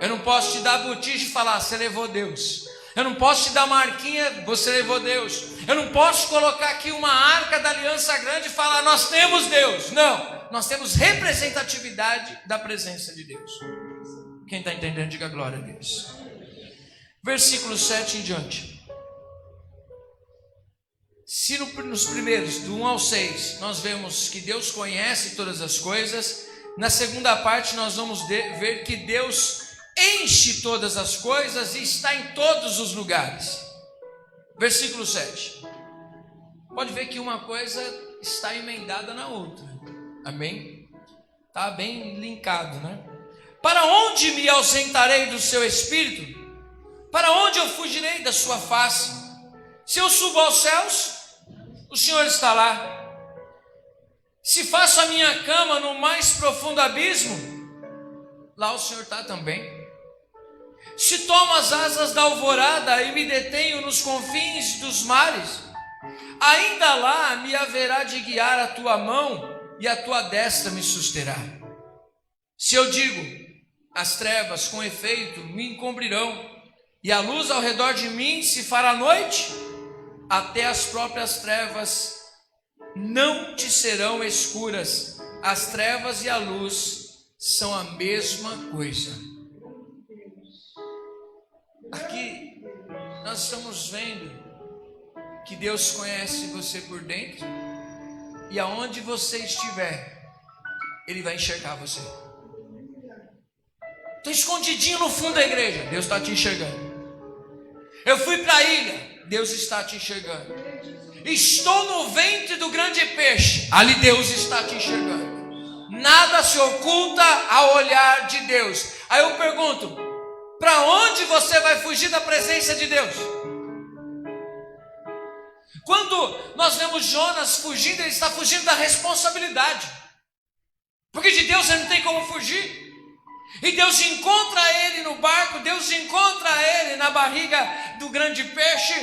Eu não posso te dar botiche e falar: você levou Deus. Eu não posso te dar marquinha, você levou Deus. Eu não posso colocar aqui uma arca da aliança grande e falar, nós temos Deus. Não, nós temos representatividade da presença de Deus. Quem está entendendo, diga glória a Deus. Versículo 7 em diante. Se nos primeiros, do 1 ao 6, nós vemos que Deus conhece todas as coisas, na segunda parte nós vamos ver que Deus enche todas as coisas e está em todos os lugares. Versículo 7. Pode ver que uma coisa está emendada na outra. Amém? Está bem linkado, né? Para onde me ausentarei do seu espírito? Para onde eu fugirei da sua face? Se eu subo aos céus, o Senhor está lá. Se faço a minha cama no mais profundo abismo, lá o Senhor está também. Se tomo as asas da alvorada e me detenho nos confins dos mares, ainda lá me haverá de guiar a tua mão e a tua destra me susterá. Se eu digo, as trevas com efeito me encobrirão, e a luz ao redor de mim se fará noite, até as próprias trevas não te serão escuras. As trevas e a luz são a mesma coisa. Aqui nós estamos vendo que Deus conhece você por dentro, e aonde você estiver, Ele vai enxergar você. Estou escondidinho no fundo da igreja, Deus está te enxergando. Eu fui para a ilha, Deus está te enxergando. Estou no ventre do grande peixe, ali Deus está te enxergando. Nada se oculta ao olhar de Deus. Aí eu pergunto, para onde você vai fugir da presença de Deus? Quando nós vemos Jonas fugindo, ele está fugindo da responsabilidade, porque de Deus ele não tem como fugir. E Deus encontra ele no barco, Deus encontra ele na barriga do grande peixe,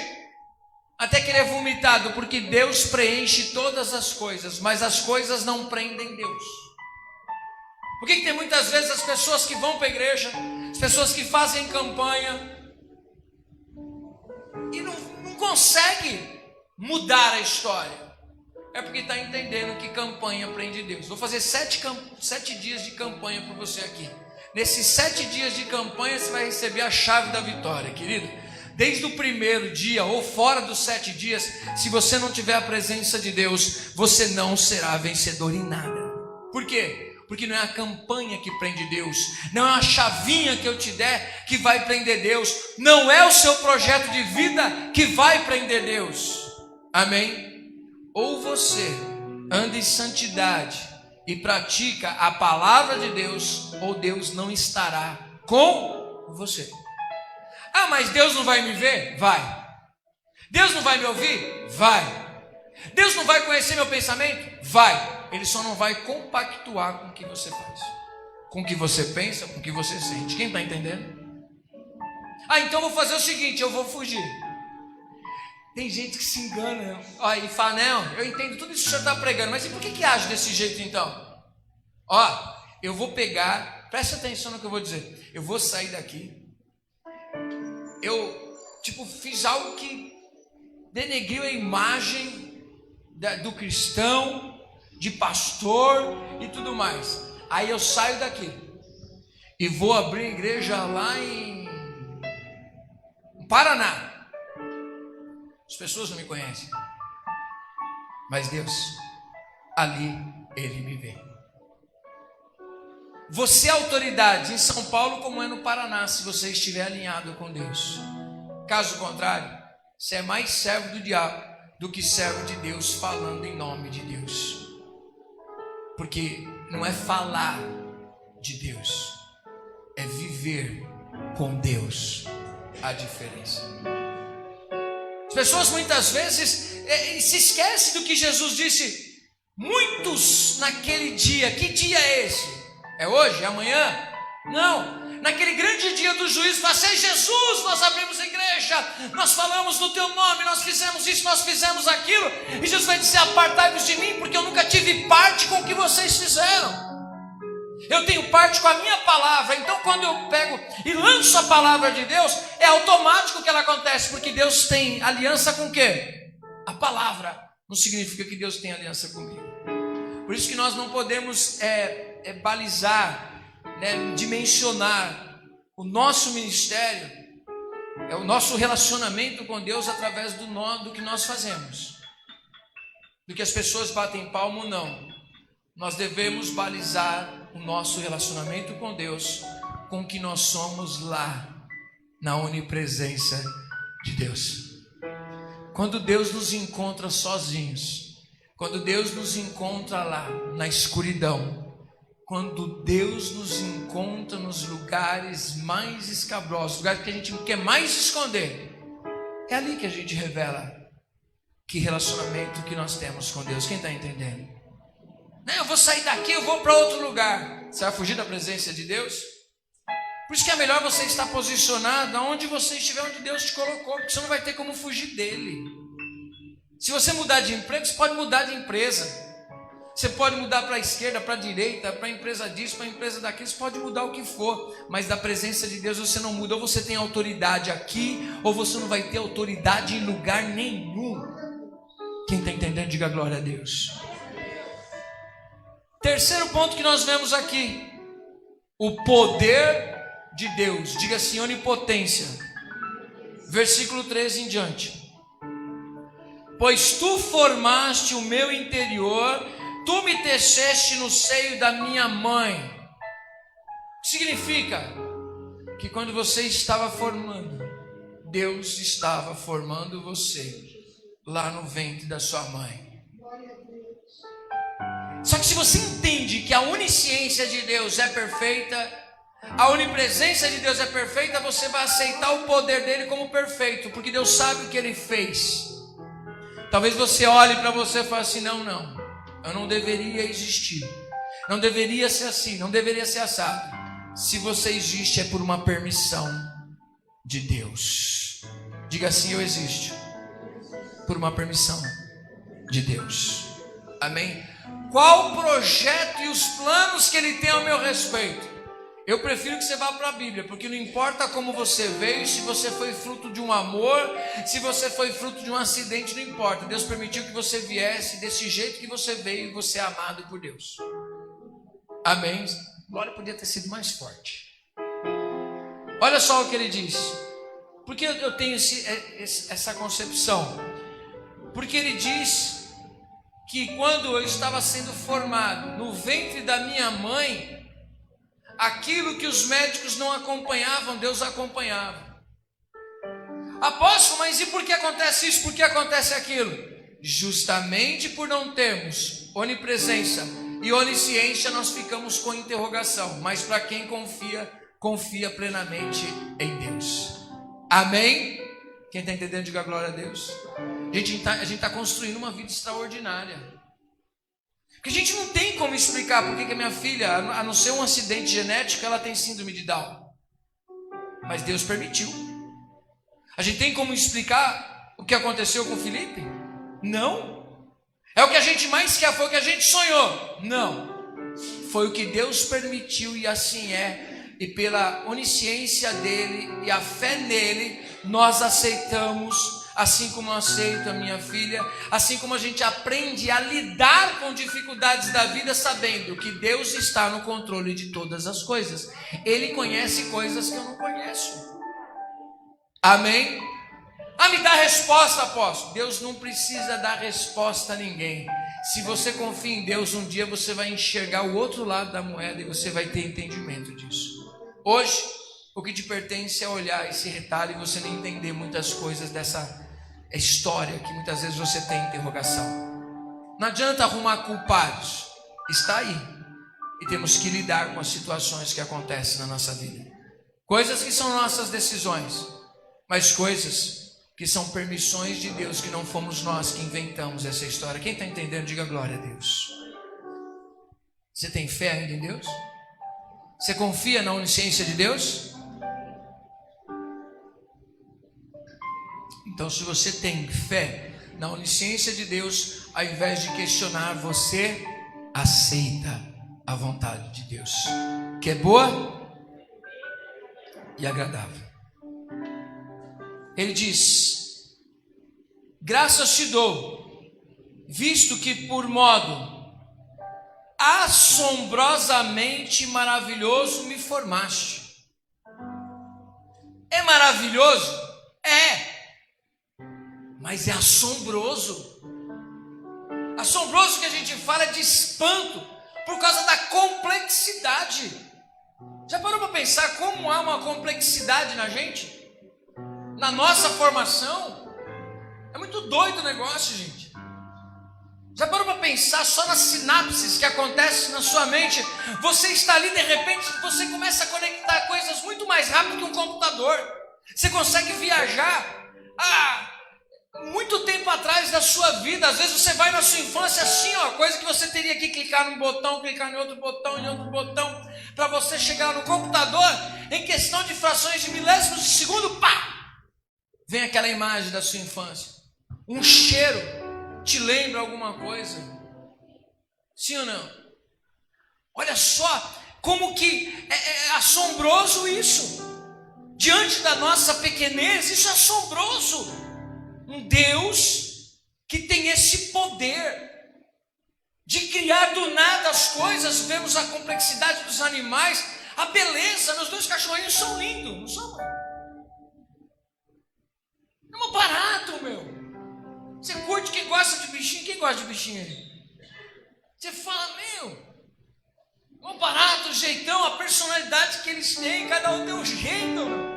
até que ele é vomitado, porque Deus preenche todas as coisas, mas as coisas não prendem Deus. Por que tem muitas vezes as pessoas que vão para a igreja, as pessoas que fazem campanha, e não conseguem mudar a história? É porque está entendendo que campanha prende Deus. Vou fazer 7 dias de campanha para você aqui. Nesses 7 dias de campanha você vai receber a chave da vitória, querido. Desde o primeiro dia ou fora dos 7 dias, se você não tiver a presença de Deus, você não será vencedor em nada. Por quê? Porque não é a campanha que prende Deus, não é a chavinha que eu te der que vai prender Deus, não é o seu projeto de vida que vai prender Deus. Amém? Ou você anda em santidade e pratica a palavra de Deus, ou Deus não estará com você. Ah, mas Deus não vai me ver? Vai. Deus não vai me ouvir? Vai. Deus não vai conhecer meu pensamento? Vai. Ele só não vai compactuar com o que você faz, com o que você pensa, com o que você sente. Quem está entendendo? Ah, então eu vou fazer o seguinte, eu vou fugir. Tem gente que se engana, e fala, não, eu entendo tudo isso que o senhor está pregando, mas e por que age desse jeito então? Eu vou pegar, presta atenção no que eu vou dizer, eu vou sair daqui, eu fiz algo que denegriu a imagem do cristão, de pastor e tudo mais. Aí eu saio daqui e vou abrir igreja lá em Paraná. As pessoas não me conhecem, mas Deus, ali Ele me vê. Você é autoridade em São Paulo como é no Paraná, se você estiver alinhado com Deus. Caso contrário, você é mais servo do diabo do que servo de Deus, falando em nome de Deus. Porque não é falar de Deus, é viver com Deus a diferença. As pessoas muitas vezes se esquecem do que Jesus disse. Muitos naquele dia, que dia é esse? É hoje? É amanhã? Não, naquele grande dia do juízo, vai ser Jesus, nós abrimos a igreja, nós falamos no teu nome, nós fizemos isso, nós fizemos aquilo, e Jesus vai dizer, apartai-vos de mim, porque eu nunca tive parte com o que vocês fizeram. Eu tenho parte com a minha palavra. Então quando eu pego e lanço a palavra de Deus, é automático que ela acontece, porque Deus tem aliança com o quê? A palavra. Não significa que Deus tem aliança comigo. Por isso que nós não podemos balizar, dimensionar o nosso ministério, o nosso relacionamento com Deus através do que nós fazemos, do que as pessoas batem palmo, não. Nós devemos balizar o nosso relacionamento com Deus com o que nós somos lá na onipresença de Deus. Quando Deus nos encontra sozinhos, quando Deus nos encontra lá na escuridão, quando Deus nos encontra nos lugares mais escabrosos, lugares que a gente quer mais esconder, é ali que a gente revela que relacionamento que nós temos com Deus. Quem está entendendo? Eu vou sair daqui, eu vou para outro lugar. Você vai fugir da presença de Deus? Por isso que é melhor você estar posicionado aonde você estiver, onde Deus te colocou, porque você não vai ter como fugir dele. Se você mudar de emprego, você pode mudar de empresa. Você pode mudar para a esquerda, para a direita, para a empresa disso, para a empresa daquilo, você pode mudar o que for, mas da presença de Deus você não muda. Ou você tem autoridade aqui, ou você não vai ter autoridade em lugar nenhum. Quem está entendendo, diga glória a Deus. Terceiro ponto que nós vemos aqui, o poder de Deus. Diga assim, onipotência. Versículo 13 em diante. Pois tu formaste o meu interior, tu me teceste no seio da minha mãe. O que significa? Que quando você estava formando, Deus estava formando você lá no ventre da sua mãe. Só que se você entende que a onisciência de Deus é perfeita, a onipresença de Deus é perfeita, você vai aceitar o poder dele como perfeito, porque Deus sabe o que ele fez. Talvez você olhe para você e fale assim, não, eu não deveria existir, não deveria ser assim, não deveria ser assado. Se você existe é por uma permissão de Deus. Diga assim, eu existo por uma permissão de Deus. Amém? Qual o projeto e os planos que ele tem ao meu respeito? Eu prefiro que você vá para a Bíblia, porque não importa como você veio, se você foi fruto de um amor, se você foi fruto de um acidente, não importa. Deus permitiu que você viesse desse jeito que você veio e você é amado por Deus. Amém? Glória podia ter sido mais forte. Olha só o que ele diz. Por que eu tenho essa concepção? Porque ele diz que quando eu estava sendo formado no ventre da minha mãe, aquilo que os médicos não acompanhavam, Deus acompanhava. Apóstolo, mas e por que acontece isso? Por que acontece aquilo? Justamente por não termos onipresença e onisciência, nós ficamos com interrogação. Mas para quem confia, confia plenamente em Deus. Amém? Quem está entendendo, diga glória a Deus. A gente está construindo uma vida extraordinária. Porque a gente não tem como explicar por que a minha filha, a não ser um acidente genético, ela tem síndrome de Down. Mas Deus permitiu. A gente tem como explicar o que aconteceu com o Felipe? Não. É o que a gente mais quer, foi o que a gente sonhou? Não. Foi o que Deus permitiu e assim é. E pela onisciência dele e a fé nele, nós aceitamos, assim como eu aceito a minha filha, assim como a gente aprende a lidar com dificuldades da vida, sabendo que Deus está no controle de todas as coisas. Ele conhece coisas que eu não conheço. Amém? Me dá resposta, apóstolo. Deus não precisa dar resposta a ninguém. Se você confia em Deus, um dia você vai enxergar o outro lado da moeda e você vai ter entendimento disso. Hoje, o que te pertence é olhar esse retalho e você nem entender muitas coisas dessa história que muitas vezes você tem interrogação. Não adianta arrumar culpados. Está aí. E temos que lidar com as situações que acontecem na nossa vida. Coisas que são nossas decisões, mas coisas que são permissões de Deus, que não fomos nós que inventamos essa história. Quem está entendendo, diga glória a Deus. Você tem fé ainda em Deus? Você confia na onisciência de Deus? Então, se você tem fé na onisciência de Deus, ao invés de questionar, você aceita. a vontade de Deus, que é boa e agradável. Ele diz: graças te dou, visto que por modo assombrosamente maravilhoso me formaste. É maravilhoso? É, mas é assombroso. Assombroso que a gente fala de espanto, por causa da complexidade. Já parou para pensar como há uma complexidade na gente? Na nossa formação? É muito doido o negócio, gente. Já parou para pensar só nas sinapses que acontecem na sua mente? Você está ali, de repente, você começa a conectar coisas muito mais rápido que um computador. Você consegue viajar muito tempo atrás da sua vida. Às vezes você vai na sua infância assim, ó, coisa que você teria que clicar num botão, clicar em outro botão, para você chegar no computador, em questão de frações de milésimos de segundo, pá! Vem aquela imagem da sua infância. Um cheiro te lembra alguma coisa? Sim ou não? Olha só como que é assombroso isso. Diante da nossa pequenez, isso é assombroso. Um Deus que tem esse poder de criar do nada as coisas. Vemos a complexidade dos animais, a beleza. Meus 2 cachorrinhos são lindos, não são? É um barato, meu. Você curte quem gosta de bichinho? Quem gosta de bichinho aí? Você fala, meu, um barato, o jeitão, a personalidade que eles têm, cada um tem um jeito, meu.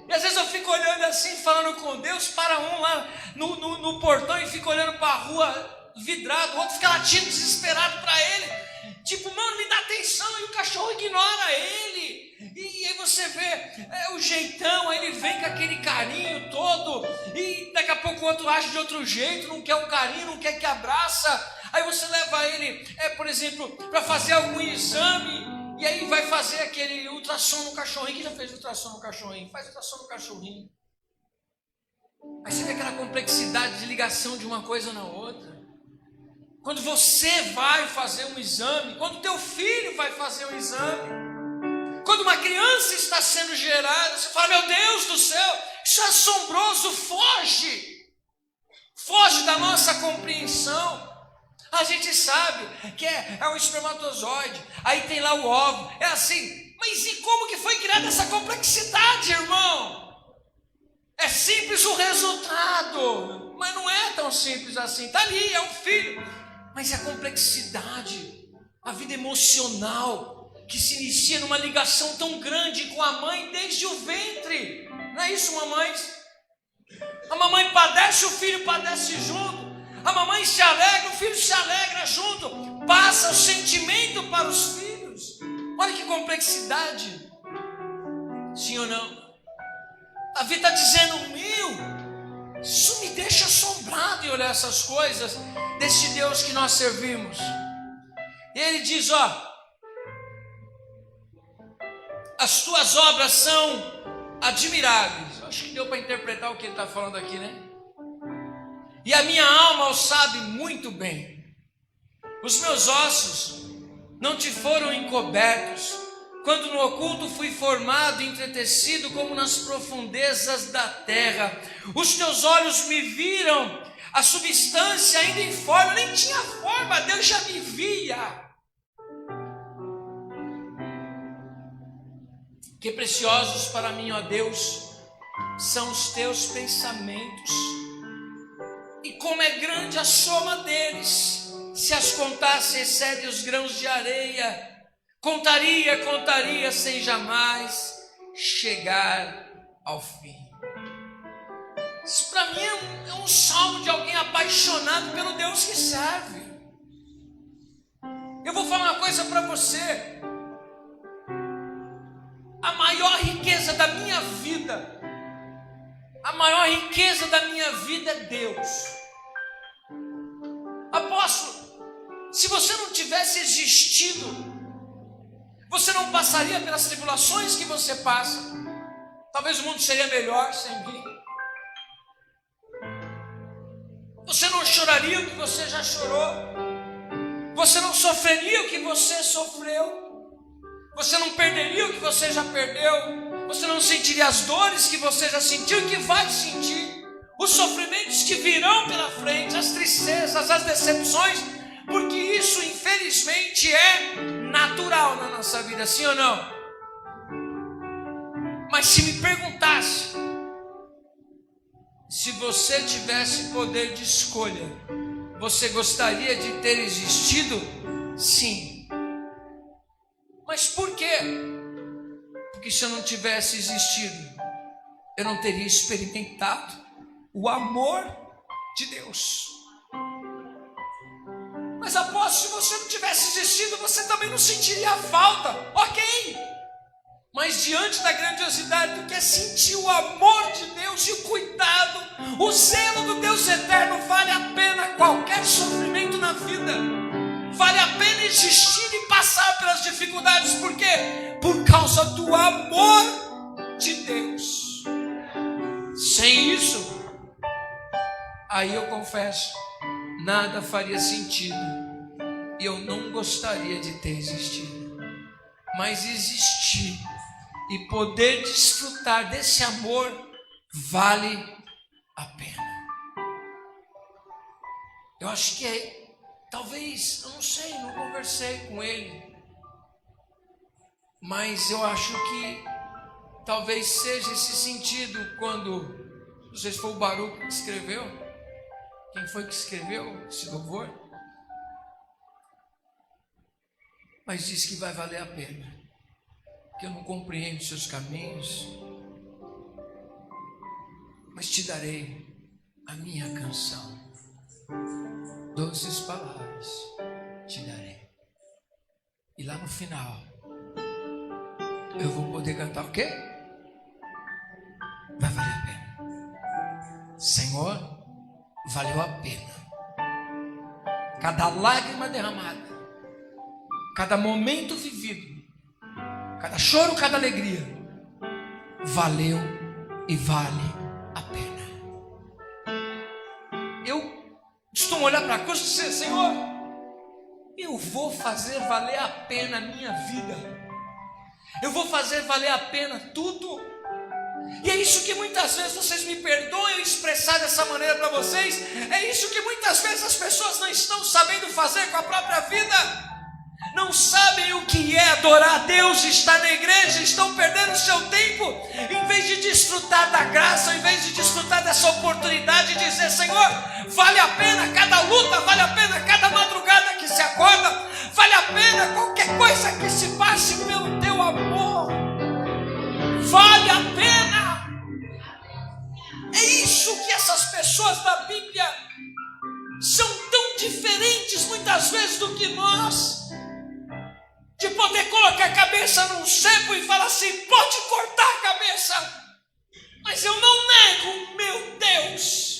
E às vezes eu fico olhando assim, falando com Deus, para um lá no portão e fico olhando para a rua vidrado, o outro fica latindo desesperado para ele, tipo, mano, me dá atenção, e o cachorro ignora ele. E aí você vê o jeitão, aí ele vem com aquele carinho todo, e daqui a pouco o outro age de outro jeito, não quer o carinho, não quer que abraça. Aí você leva ele, por exemplo, para fazer algum exame, e aí vai fazer aquele ultrassom no cachorrinho. Quem já fez ultrassom no cachorrinho? Faz ultrassom no cachorrinho. Aí você vê aquela complexidade de ligação de uma coisa na outra. Quando você vai fazer um exame, quando teu filho vai fazer um exame, quando uma criança está sendo gerada, você fala, meu Deus do céu, isso é assombroso, foge da nossa compreensão. A gente sabe que é um espermatozoide, aí tem lá o óvulo, é assim, mas e como que foi criada essa complexidade, irmão? É simples o resultado, mas não é tão simples assim, está ali, é um filho, mas é a complexidade, a vida emocional, que se inicia numa ligação tão grande com a mãe desde o ventre, não é isso, mamães? A mamãe padece, o filho padece junto. A mamãe se alegra, o filho se alegra junto. Passa o sentimento para os filhos. Olha que complexidade. Sim ou não? A vida está dizendo, meu, isso me deixa assombrado em olhar essas coisas desse Deus que nós servimos. E ele diz, ó, as tuas obras são admiráveis. Acho que deu para interpretar o que ele está falando aqui, né? E a minha alma o sabe muito bem. Os meus ossos não te foram encobertos, quando no oculto fui formado e entretecido como nas profundezas da terra. Os teus olhos me viram, a substância ainda informe, eu nem tinha forma, Deus já me via. Que preciosos para mim, ó Deus, são os teus pensamentos, e como é grande a soma deles. Se as contasse, excede os grãos de areia. Contaria sem jamais chegar ao fim. Isso para mim é um salmo de alguém apaixonado pelo Deus que serve. Eu vou falar uma coisa para você. A maior riqueza da minha vida, é Deus. Apóstolo, se você não tivesse existido, você não passaria pelas tribulações que você passa. Talvez o mundo seria melhor sem mim. Você não choraria o que você já chorou. Você não sofreria o que você sofreu. Você não perderia o que você já perdeu. Você não sentiria as dores que você já sentiu e que vai sentir. Os sofrimentos que virão pela frente, as tristezas, as decepções, porque isso infelizmente é natural na nossa vida, sim ou não? Mas se me perguntasse, se você tivesse poder de escolha, você gostaria de ter existido? Sim. Mas por quê? Porque se eu não tivesse existido, eu não teria experimentado o amor de Deus. Mas apóstolo, se você não tivesse existido, você também não sentiria a falta. Ok. Mas diante da grandiosidade do que é sentir o amor de Deus e o cuidado, o zelo do Deus eterno, vale a pena qualquer sofrimento na vida. Vale a pena existir e passar pelas dificuldades. Por quê? Por causa do amor de Deus. Sem isso, aí eu confesso, nada faria sentido e eu não gostaria de ter existido. Mas existir e poder desfrutar desse amor vale a pena. Eu acho que talvez, eu não sei, não conversei com ele, mas eu acho que talvez seja esse sentido quando, não sei se foi o Baruch que escreveu, quem foi que escreveu esse louvor, mas diz que vai valer a pena, que eu não compreendo seus caminhos, mas te darei a minha canção, doces palavras te darei, e lá no final eu vou poder cantar o quê? Vai valer a pena. Senhor, valeu a pena cada lágrima derramada, cada momento vivido, cada choro, cada alegria, valeu e vale a pena. Eu costumo olhar para a cruz e dizer: Senhor, eu vou fazer valer a pena a minha vida, eu vou fazer valer a pena tudo. E é isso que muitas vezes, vocês me perdoem eu expressar dessa maneira para vocês, é isso que muitas vezes as pessoas não estão sabendo fazer com a própria vida. Não sabem o que é adorar a Deus, estar na igreja, estão perdendo o seu tempo, em vez de desfrutar da graça, em vez de desfrutar dessa oportunidade de dizer: Senhor, vale a pena cada luta, vale a pena cada madrugada que se acorda, vale a pena qualquer coisa que se passe pelo teu amor, vale a pena. É isso que essas pessoas da Bíblia são tão diferentes muitas vezes do que nós, de poder colocar a cabeça num cepo e falar assim: pode cortar a cabeça, mas eu não nego, meu Deus,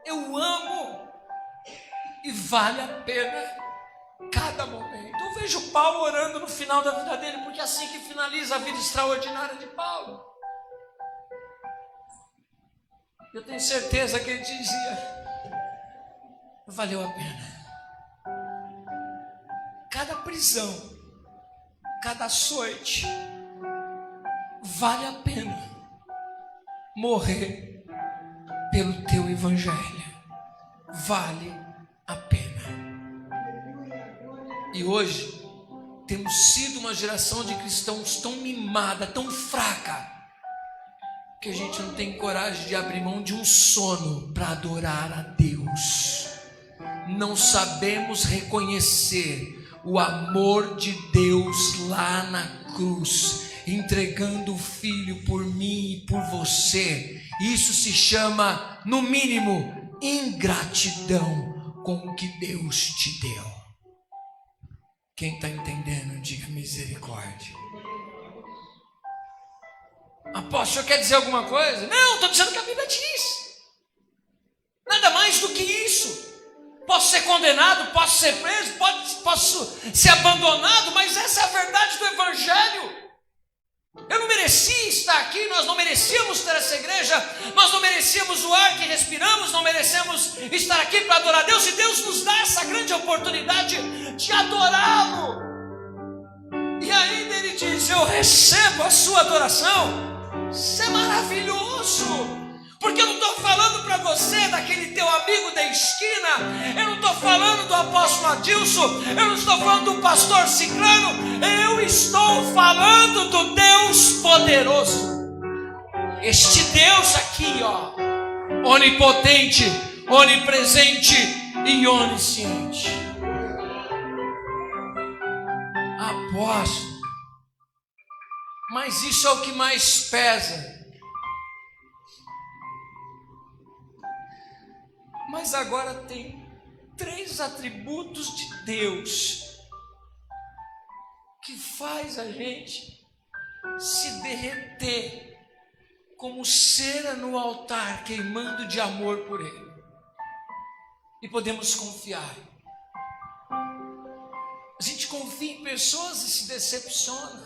eu amo e vale a pena cada momento. Eu vejo Paulo orando no final da vida dele, porque é assim que finaliza a vida extraordinária de Paulo. Eu tenho certeza que ele dizia: valeu a pena. Cada prisão, cada açoite, vale a pena morrer pelo teu evangelho, vale a pena. E hoje temos sido uma geração de cristãos tão mimada, tão fraca, que a gente não tem coragem de abrir mão de um sono para adorar a Deus. Não sabemos reconhecer o amor de Deus lá na cruz, entregando o Filho por mim e por você. Isso se chama, no mínimo, ingratidão com o que Deus te deu. Quem está entendendo, diga misericórdia. Apóstolo, quer dizer alguma coisa? Não, estou dizendo que a Bíblia diz. Nada mais do que isso. Posso ser condenado, posso ser preso, posso ser abandonado, mas essa é a verdade do Evangelho. Eu não merecia estar aqui, nós não merecíamos ter essa igreja, nós não merecíamos o ar que respiramos, não merecemos estar aqui para adorar a Deus, e Deus nos dá essa grande oportunidade oportunidade de adorá-lo. E ainda ele diz: eu recebo a sua adoração. Isso é maravilhoso. Porque eu não estou falando para você daquele teu amigo da esquina, eu não estou falando do apóstolo Adilson, eu não estou falando do pastor Ciclano, eu estou falando do Deus poderoso. Este Deus aqui, ó, onipotente, onipresente e onisciente. Apóstolo, mas isso é o que mais pesa. Mas agora tem 3 atributos de Deus que faz a gente se derreter como cera no altar, queimando de amor por Ele. E podemos confiar. A gente confia em pessoas e se decepciona.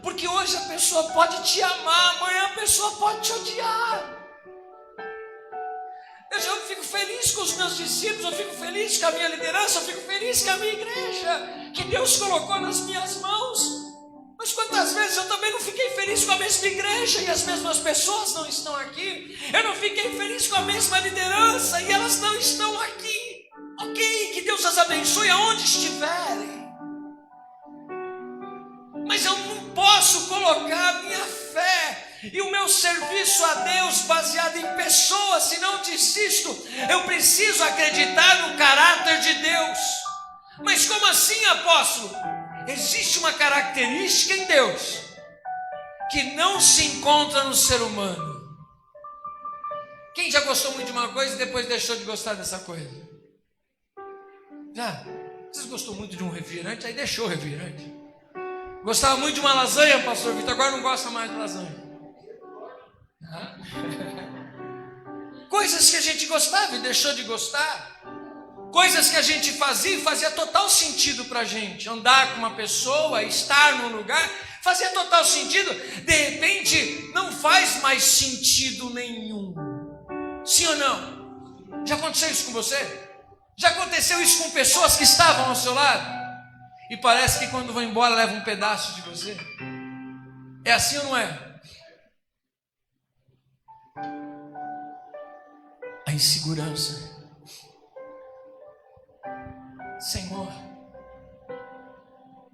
Porque hoje a pessoa pode te amar, amanhã a pessoa pode te odiar. Eu fico feliz com os meus discípulos, eu fico feliz com a minha liderança, eu fico feliz com a minha igreja, que Deus colocou nas minhas mãos. Mas quantas vezes eu também não fiquei feliz com a mesma igreja e as mesmas pessoas não estão aqui? Eu não fiquei feliz com a mesma liderança e elas não estão aqui. Ok, que Deus as abençoe aonde estiverem. Mas eu não posso colocar a minha fé e o meu serviço a Deus baseado em pessoas, se não desisto. Eu preciso acreditar no caráter de Deus. Mas como assim, apóstolo? Existe uma característica em Deus que não se encontra no ser humano. Quem já gostou muito de uma coisa e depois deixou de gostar dessa coisa? Já? Vocês gostou muito de um refrigerante, aí deixou o refrigerante. Gostava muito de uma lasanha, pastor Vitor, agora não gosta mais de lasanha. Coisas que a gente gostava e deixou de gostar. Coisas que a gente fazia e fazia total sentido para a gente. Andar com uma pessoa, estar num lugar, fazia total sentido. De repente, não faz mais sentido nenhum. Sim ou não? Já aconteceu isso com você? Já aconteceu isso com pessoas que estavam ao seu lado? E parece que quando vão embora leva um pedaço de você. É assim ou não é? A insegurança. Senhor,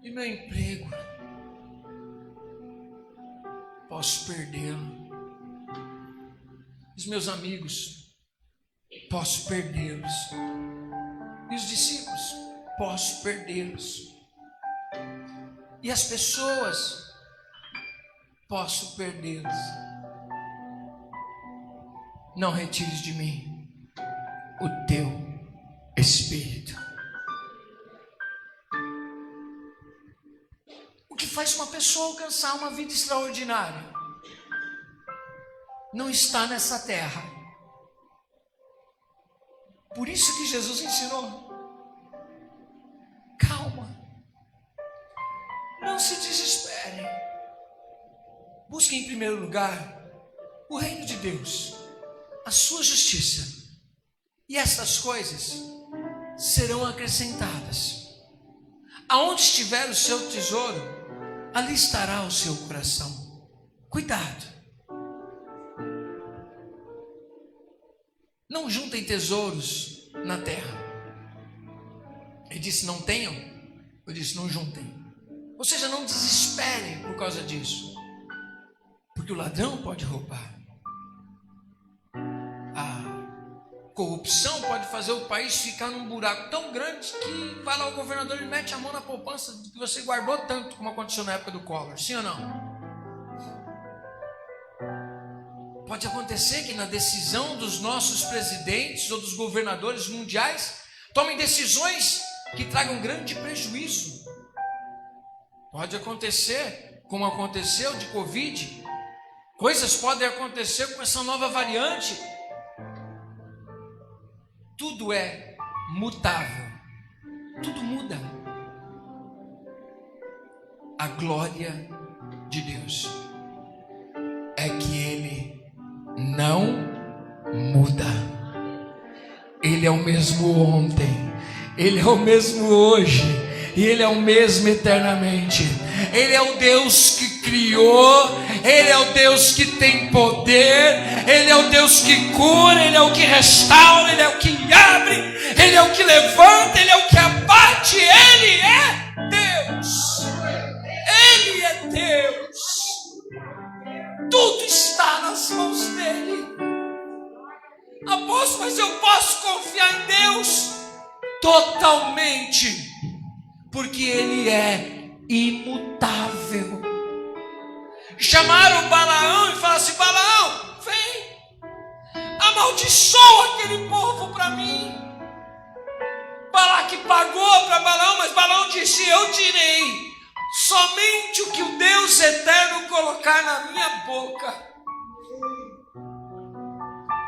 e meu emprego? Posso perdê-lo. Os meus amigos? Posso perdê-los. E os discípulos? Posso perdê-los. E as pessoas? Posso perdê-los. Não retires de mim o teu Espírito. O que faz uma pessoa alcançar uma vida extraordinária não está nessa terra. Por isso que Jesus ensinou: calma, não se desespere, busque em primeiro lugar o reino de Deus, a sua justiça, e essas coisas serão acrescentadas. Aonde estiver o seu tesouro, ali estará o seu coração. Cuidado. Não juntem tesouros na terra. Ele disse: não tenham. Eu disse: não juntem. Ou seja, não desesperem por causa disso, porque o ladrão pode roubar. A corrupção pode fazer o país ficar num buraco tão grande que vai lá o governador e mete a mão na poupança que você guardou tanto, como aconteceu na época do Collor. Sim ou não? Pode acontecer que na decisão dos nossos presidentes ou dos governadores mundiais tomem decisões que tragam grande prejuízo. Pode acontecer, como aconteceu de Covid. Coisas podem acontecer com essa nova variante. Tudo é mutável. Tudo muda. A glória de Deus é que Ele não muda. Ele é o mesmo ontem, Ele é o mesmo hoje, e Ele é o mesmo eternamente. Ele é o Deus que criou, Ele é o Deus que tem poder, Ele é o Deus que cura, Ele é o que restaura, Ele é o que abre, Ele é o que levanta, Ele é o que abate. Ele é Deus, Ele é Deus. Tudo está nas mãos dEle. Apóstolo, mas eu posso confiar em Deus totalmente, porque Ele é imutável. Chamaram Balaão e falaram assim: Balaão, vem, amaldiçoa aquele povo para mim. Balaque pagou para Balaão, mas Balaão disse: eu direi somente o que o Deus eterno colocar na minha boca.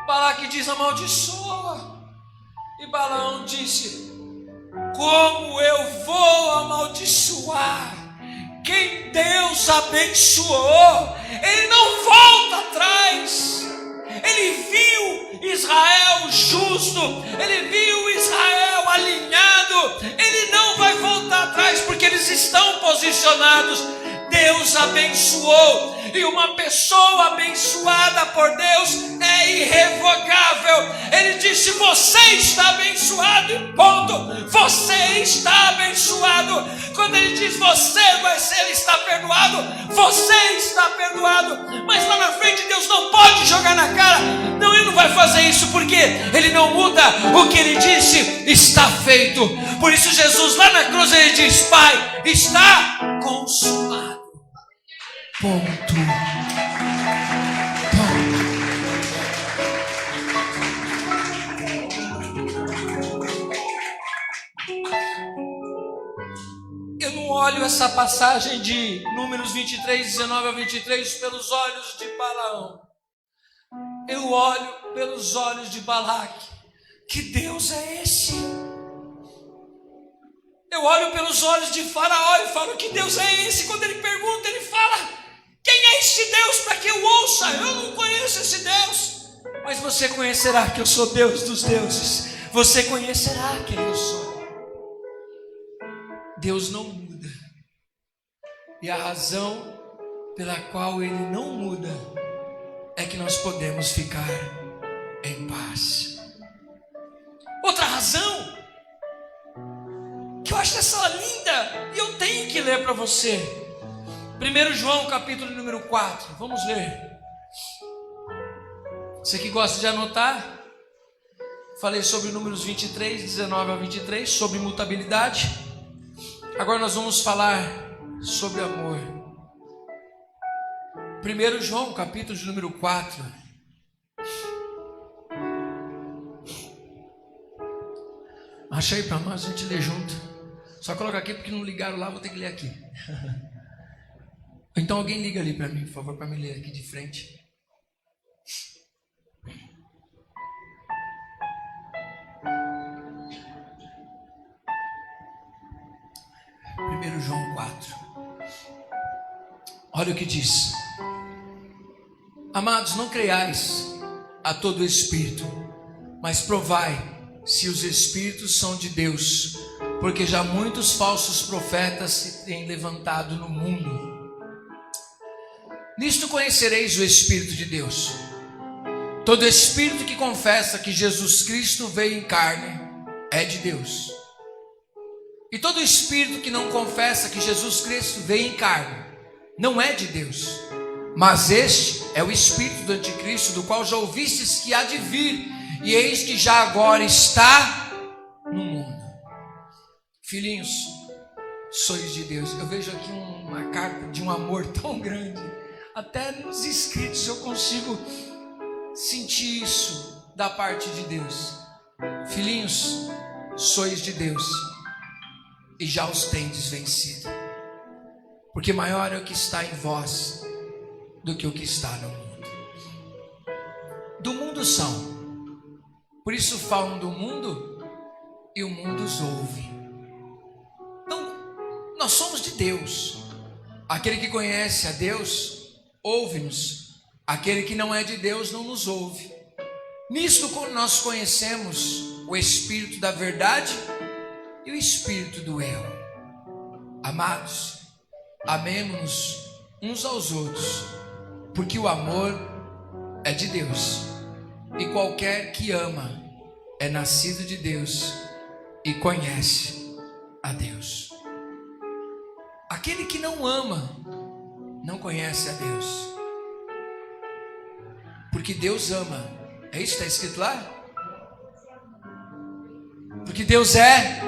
Balaque diz: amaldiçoa. E Balaão disse: como eu vou amaldiçoar quem Deus abençoou? Ele não volta atrás. Ele viu Israel justo, ele viu Israel alinhado. Ele não vai voltar atrás, porque eles estão posicionados. Deus abençoou, e uma pessoa abençoada por Deus é irrevogável. Ele disse: você está abençoado, e ponto. Você está abençoado. Quando ele diz você vai ser, ele está perdoado, você está perdoado. Mas lá na frente Deus não pode jogar na cara. Não, Ele não vai fazer isso, porque Ele não muda. O que Ele disse está feito. Por isso Jesus lá na cruz Ele diz: Pai, está consumado. Ponto. Eu não olho essa passagem de Números 23, 19 a 23 pelos olhos de Balaão. Eu olho pelos olhos de Balaque. Que Deus é esse? Eu olho pelos olhos de Faraó e falo: que Deus é esse? Quando ele pergunta, ele fala: quem é este Deus para que eu ouça? Eu não conheço esse Deus. Mas você conhecerá que eu sou Deus dos deuses. Você conhecerá quem eu sou. Deus não muda. E a razão pela qual Ele não muda é que nós podemos ficar em paz. Outra razão que eu acho essa linda, e eu tenho que ler para você. 1 João capítulo número 4. Vamos ler. Você que gosta de anotar, falei sobre Números 23, 19 a 23, sobre imutabilidade. Agora nós vamos falar sobre amor. 1 João capítulo número 4. Achei para nós, a gente ler junto. Só coloca aqui porque não ligaram lá, vou ter que ler aqui. Então alguém liga ali para mim, por favor, para me ler aqui de frente. João 4. Olha o que diz: amados, não creiais a todo espírito, mas provai se os espíritos são de Deus, porque já muitos falsos profetas se têm levantado no mundo. Nisto conhecereis o Espírito de Deus. Todo espírito que confessa que Jesus Cristo veio em carne é de Deus. E todo espírito que não confessa que Jesus Cristo veio em carne não é de Deus. Mas este é o espírito do anticristo, do qual já ouvistes que há de vir, e eis que já agora está no mundo. Filhinhos, sois de Deus. Eu vejo aqui uma carta de um amor tão grande. Até nos escritos eu consigo sentir isso da parte de Deus. Filhinhos, sois de Deus e já os tendes vencido, porque maior é o que está em vós do que o que está no mundo. Do mundo são, por isso falam do mundo e o mundo os ouve. Então, nós somos de Deus. Aquele que conhece a Deus ouve-nos, aquele que não é de Deus não nos ouve. Nisto nós conhecemos o espírito da verdade e o espírito do erro. Amados, amemo-nos uns aos outros, porque o amor é de Deus, e qualquer que ama é nascido de Deus e conhece a Deus. Aquele que não ama não conhece a Deus, porque Deus ama. É isso que está escrito lá? Porque Deus é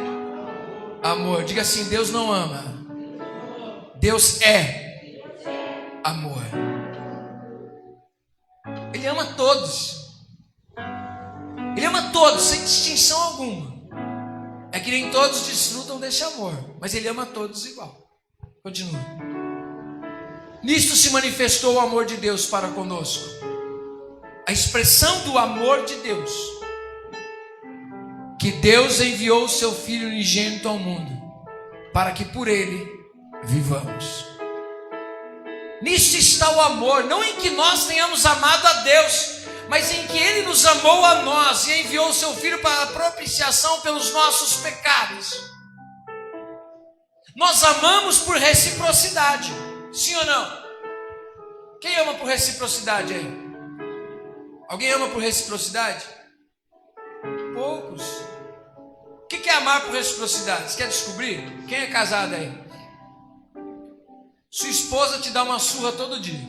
amor. Diga assim: Deus não ama, Deus é amor. Ele ama todos. Ele ama todos, sem distinção alguma. É que nem todos desfrutam desse amor, mas Ele ama todos igual. Continua. Nisto se manifestou o amor de Deus para conosco. A expressão do amor de Deus, que Deus enviou o seu Filho unigênito ao mundo, para que por Ele vivamos. Nisto está o amor, não em que nós tenhamos amado a Deus, mas em que Ele nos amou a nós e enviou o seu Filho para a propiciação pelos nossos pecados. Nós amamos por reciprocidade, sim ou não? Quem ama por reciprocidade aí? Alguém ama por reciprocidade? Poucos. O que é amar por reciprocidade? Você quer descobrir? Quem é casado aí? Sua esposa te dá uma surra todo dia.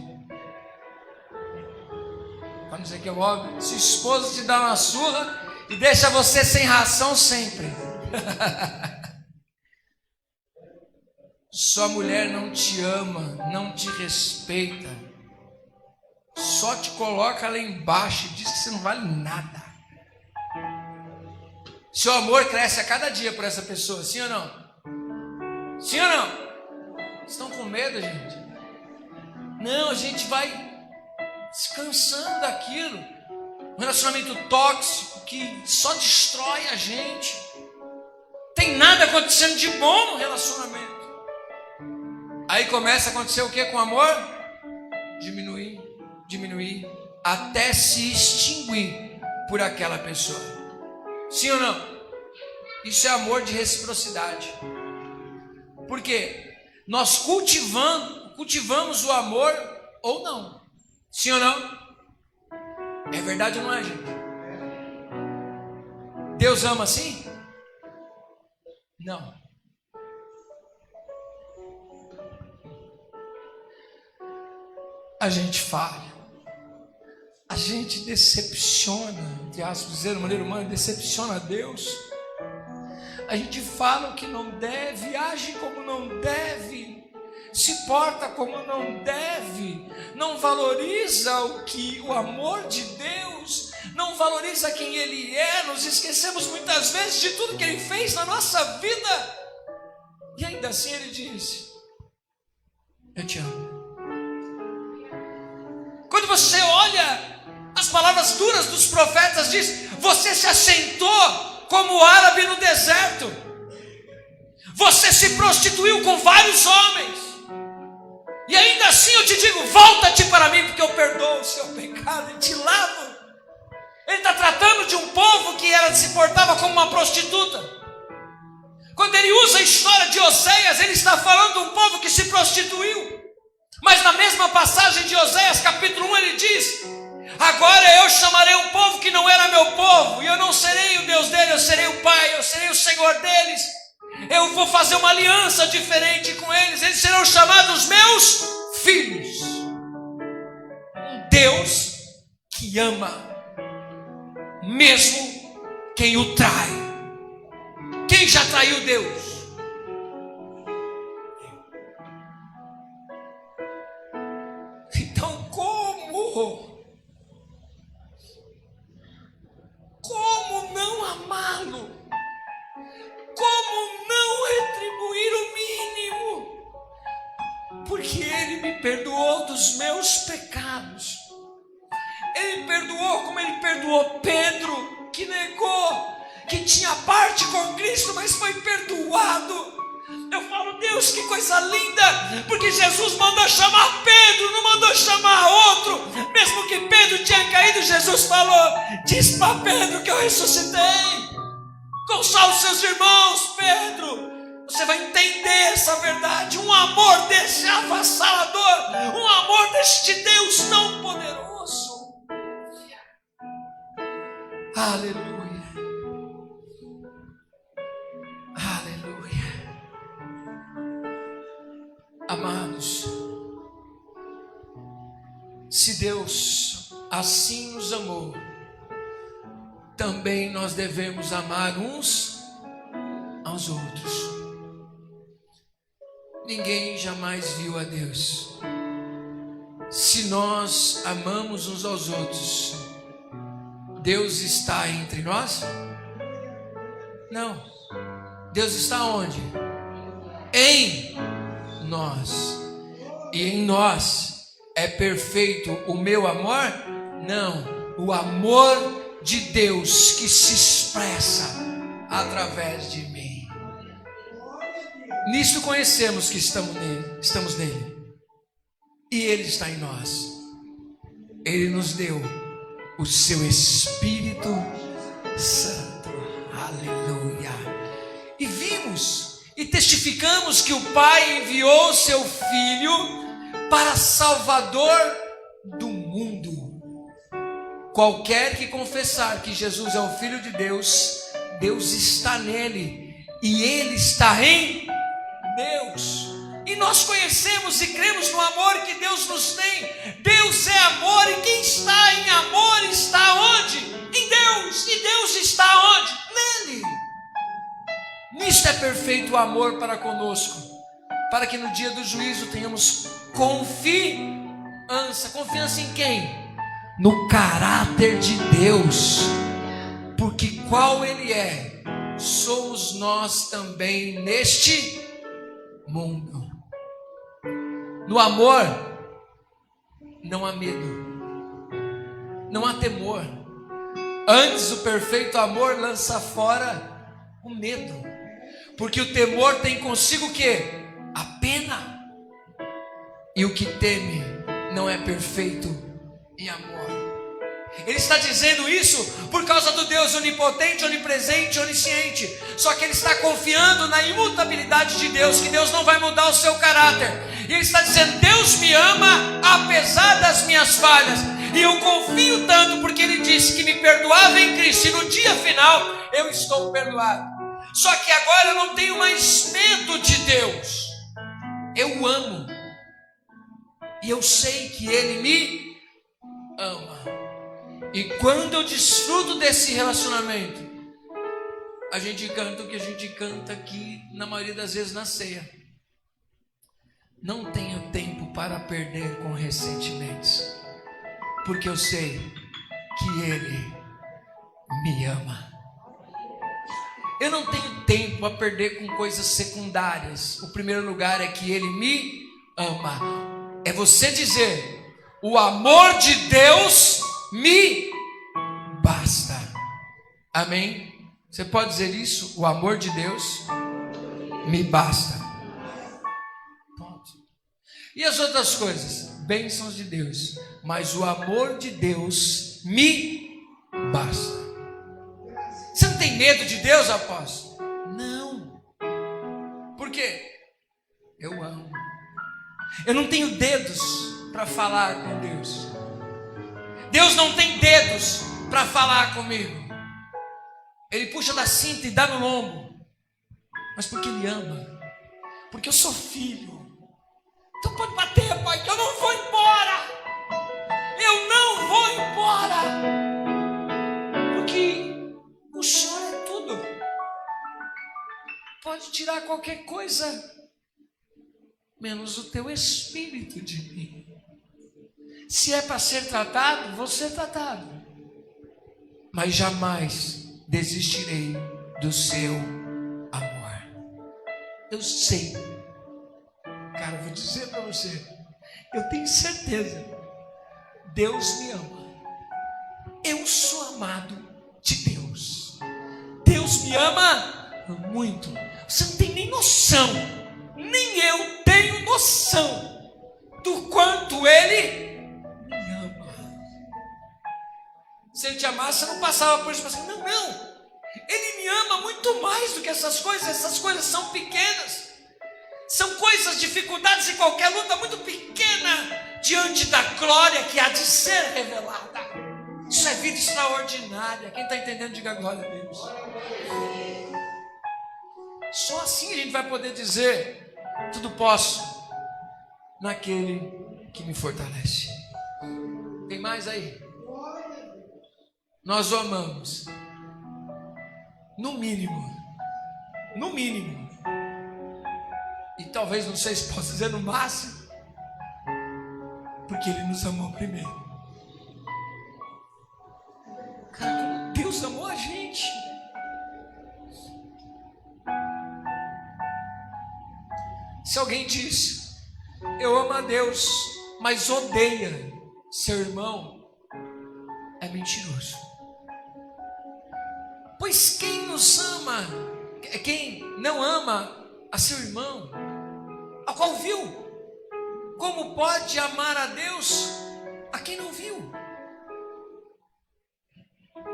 Para não dizer que é óbvio. Sua esposa te dá uma surra e deixa você sem ração sempre. Sua mulher não te ama, não te respeita, só te coloca lá embaixo e diz que você não vale nada. Seu amor cresce a cada dia por essa pessoa, sim ou não? Sim ou não? Vocês estão com medo, gente? Não, a gente vai descansando daquilo. Um relacionamento tóxico que só destrói a gente. Tem nada acontecendo de bom no relacionamento. Aí começa a acontecer o que com o amor? Diminuir, diminuir, até se extinguir por aquela pessoa. Sim ou não? Isso é amor de reciprocidade. Por quê? Nós cultivamos o amor ou não. Sim ou não? É verdade ou não é, gente? Deus ama assim? Não. A gente falha, a gente decepciona, entre aspas, dizendo de maneira humana, decepciona a Deus. A gente fala o que não deve, age como não deve, se porta como não deve, não valoriza o amor de Deus, não valoriza quem Ele é. Nos esquecemos muitas vezes de tudo que Ele fez na nossa vida, e ainda assim Ele diz: eu te amo. Quando você olha as palavras duras dos profetas, diz: você se assentou como árabe no deserto, você se prostituiu com vários homens, e ainda assim eu te digo: volta-te para mim, porque eu perdoo o seu pecado e te lavo. Ele está tratando de um povo que se portava como uma prostituta. Quando ele usa a história de Oséias, ele está falando de um povo que se prostituiu. Mas na mesma passagem de Oséias, capítulo 1, ele diz: agora eu chamarei um povo que não era meu povo, e eu não serei o Deus dele, eu serei o Pai, eu serei o Senhor deles. Eu vou fazer uma aliança diferente com eles, eles serão chamados meus filhos. Um Deus que ama, mesmo quem o trai. Quem já traiu Deus? Então como não amá-lo? Como não retribuir o mínimo? Porque Ele me perdoou dos meus pecados. Ele me perdoou como Ele perdoou Pedro, que negou, que tinha parte com Cristo, mas foi perdoado. Eu falo: Deus, que coisa linda, porque Jesus mandou chamar Pedro, não mandou chamar outro. Mesmo que Pedro tinha caído, Jesus falou: diz para Pedro que eu ressuscitei. não só os seus irmãos, Pedro. Você vai entender essa verdade. Um amor desse avassalador, um amor deste Deus tão poderoso. Aleluia. Aleluia. Amados, se Deus assim nos amou, também nós devemos amar uns aos outros. Ninguém jamais viu a Deus. Se nós amamos uns aos outros, Deus está entre nós? Não. Deus está onde? Em nós. E em nós é perfeito o meu amor? Não. O amor de Deus que se expressa através de mim. Nisto conhecemos que estamos nele. E Ele está em nós. Ele nos deu o seu Espírito Santo. Aleluia. E vimos e testificamos que o Pai enviou o seu Filho para Salvador do mundo. Qualquer que confessar que Jesus é o Filho de Deus, Deus está nele e Ele está em Deus. E nós conhecemos e cremos no amor que Deus nos tem. Deus é amor, e quem está em amor está onde? Em Deus. E Deus está onde? Nele. Nisto é perfeito o amor para conosco, para que no dia do juízo tenhamos confiança. Confiança em quem? No caráter de Deus, porque qual Ele é, somos nós também neste mundo. No amor não há medo, não há temor. Antes, o perfeito amor lança fora o medo, porque o temor tem consigo o quê? A pena. E o que teme não é perfeito em amor. Ele está dizendo isso por causa do Deus onipotente, onipresente, onisciente. Só que ele está confiando na imutabilidade de Deus, que Deus não vai mudar o seu caráter. E ele está dizendo: Deus me ama apesar das minhas falhas. E eu confio tanto porque ele disse que me perdoava em Cristo, e no dia final eu estou perdoado. Só que agora eu não tenho mais medo de Deus. Eu o amo. E eu sei que Ele me ama. E quando eu desfruto desse relacionamento, a gente canta o que a gente canta aqui, na maioria das vezes na ceia. Não tenho tempo para perder com ressentimentos, porque eu sei que Ele me ama. Eu não tenho tempo a perder com coisas secundárias. O primeiro lugar é que Ele me ama. É você dizer: o amor de Deus me basta. Amém? Você pode dizer isso? O amor de Deus me basta. Ponto. E as outras coisas? Bênçãos de Deus. Mas o amor de Deus me basta. Você não tem medo de Deus, apóstolo? Não. Por quê? Eu amo. Eu não tenho dedos para falar com Deus. Deus não tem dedos para falar comigo. Ele puxa da cinta e dá no lombo. Mas porque Ele ama. Porque eu sou filho. Então pode bater, pai, que eu não vou embora. Eu não vou embora. Porque o Senhor é tudo. Pode tirar qualquer coisa, menos o teu espírito de mim. Se é para ser tratado, vou ser tratado. Mas jamais desistirei do seu amor. Eu sei. Cara, vou dizer para você, eu tenho certeza. Deus me ama. Eu sou amado de Deus. Deus me ama muito. Você não tem nem noção. Nem eu tenho noção do quanto Ele me ama. Se Ele te amasse, você não passava por isso. Não. Ele me ama muito muito mais do que essas coisas são pequenas. São coisas, dificuldades e qualquer luta muito pequena diante da glória que há de ser revelada. Isso é vida extraordinária. Quem está entendendo, diga glória a Deus. Só assim a gente vai poder dizer: tudo posso naquele que me fortalece. Tem mais aí? Nós o amamos. No mínimo. E talvez, não sei se posso dizer no máximo, porque Ele nos amou primeiro. Cara, como Deus amou a gente. Se alguém diz: eu amo a Deus, mas odeia seu irmão, é mentiroso. Pois quem nos ama, quem não ama a seu irmão, a qual viu, como pode amar a Deus a quem não viu?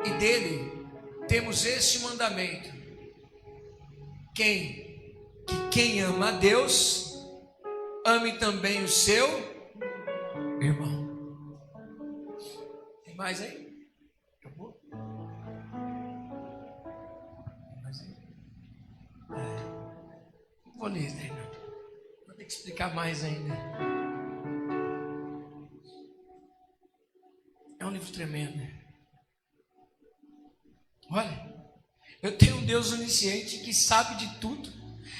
E dele temos este mandamento: quem ama a Deus, ame também o seu irmão. Tem mais aí? Acabou? Tem mais aí? Não vou ler, né? Vou ter que explicar mais ainda. É um livro tremendo. Olha, eu tenho um Deus onisciente que sabe de tudo.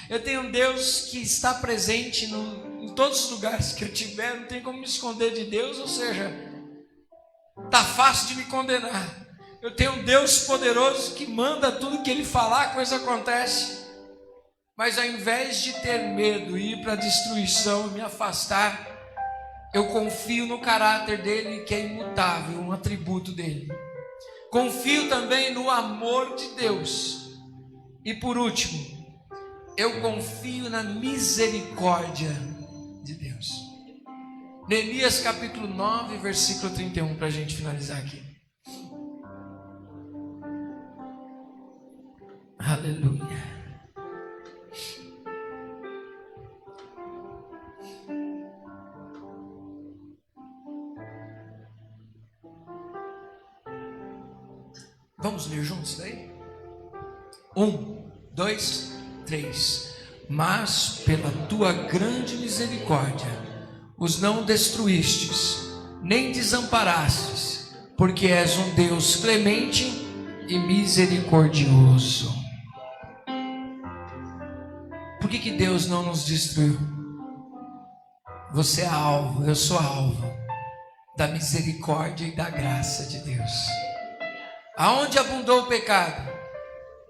Eu tenho um Deus que está presente em todos os lugares que eu tiver. Não tem como me esconder de Deus, ou seja, está fácil de me condenar. Eu tenho um Deus poderoso que manda tudo que Ele falar, a coisa acontece. Mas ao invés de ter medo e ir para a destruição e me afastar, eu confio no caráter dEle, que é imutável, um atributo dEle. Confio também no amor de Deus. E por último, eu confio na misericórdia de Deus. Neemias capítulo 9, versículo 31, para a gente finalizar aqui. Aleluia. Vamos ler juntos daí? 1, 2, 3. Mas pela tua grande misericórdia os não destruístes, nem desamparastes, porque és um Deus clemente e misericordioso. Por que Deus não nos destruiu? Você é alvo, eu sou alvo da misericórdia e da graça de Deus. Aonde abundou o pecado,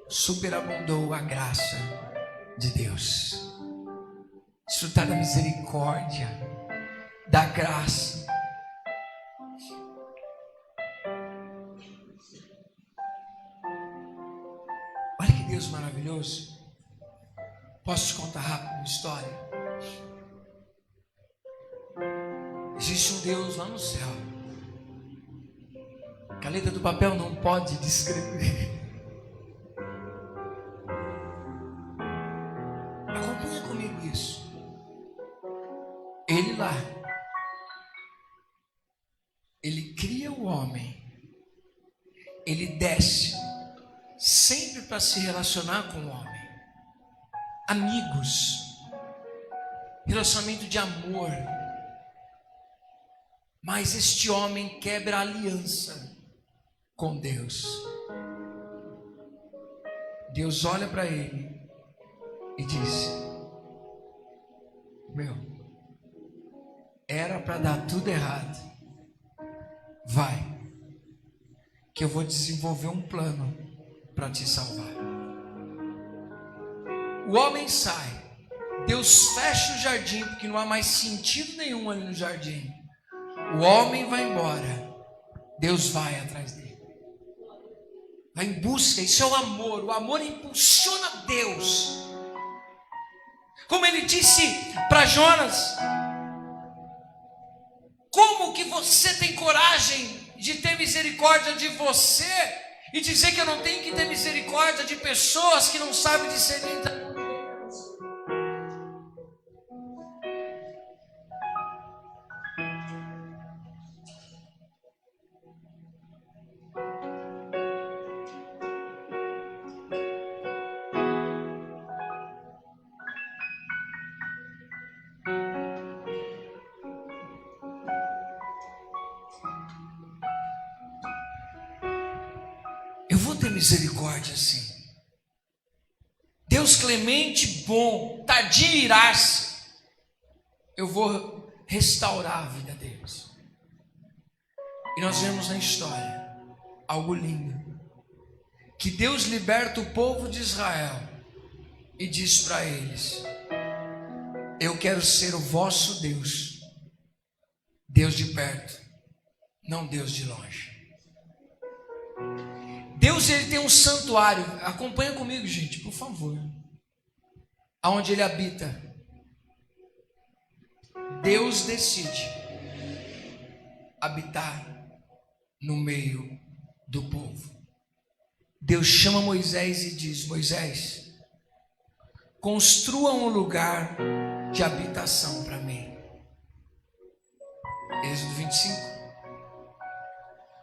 superabundou a graça de Deus. Desfrutar da misericórdia, da graça. Olha que Deus maravilhoso. Posso te contar rápido uma história? Existe um Deus lá no céu que a letra do papel não pode descrever. Acompanha comigo isso. Ele lá, Ele cria o homem, Ele desce sempre para se relacionar com o homem. Amigos, relacionamento de amor. Mas este homem quebra a aliança com Deus. Deus olha para ele e diz: meu, era para dar tudo errado. Vai, que eu vou desenvolver um plano para te salvar. O homem sai. Deus fecha o jardim, porque não há mais sentido nenhum ali no jardim. O homem vai embora. Deus vai atrás dele. Vai em busca. Isso é o amor. O amor impulsiona Deus. Como ele disse para Jonas: como que você tem coragem de ter misericórdia de você e dizer que eu não tenho que ter misericórdia de pessoas que não sabem discernir. Eu vou ter misericórdia sim. Deus clemente, bom, tardio irar-se. Eu vou restaurar a vida deles. E nós vemos na história algo lindo. Que Deus liberta o povo de Israel e diz para eles: eu quero ser o vosso Deus. Deus de perto, não Deus de longe. Deus, ele tem um santuário. Acompanha comigo, gente, por favor. Aonde ele habita. Deus decide habitar no meio do povo. Deus chama Moisés e diz: Moisés, construa um lugar de habitação para mim. Êxodo 25.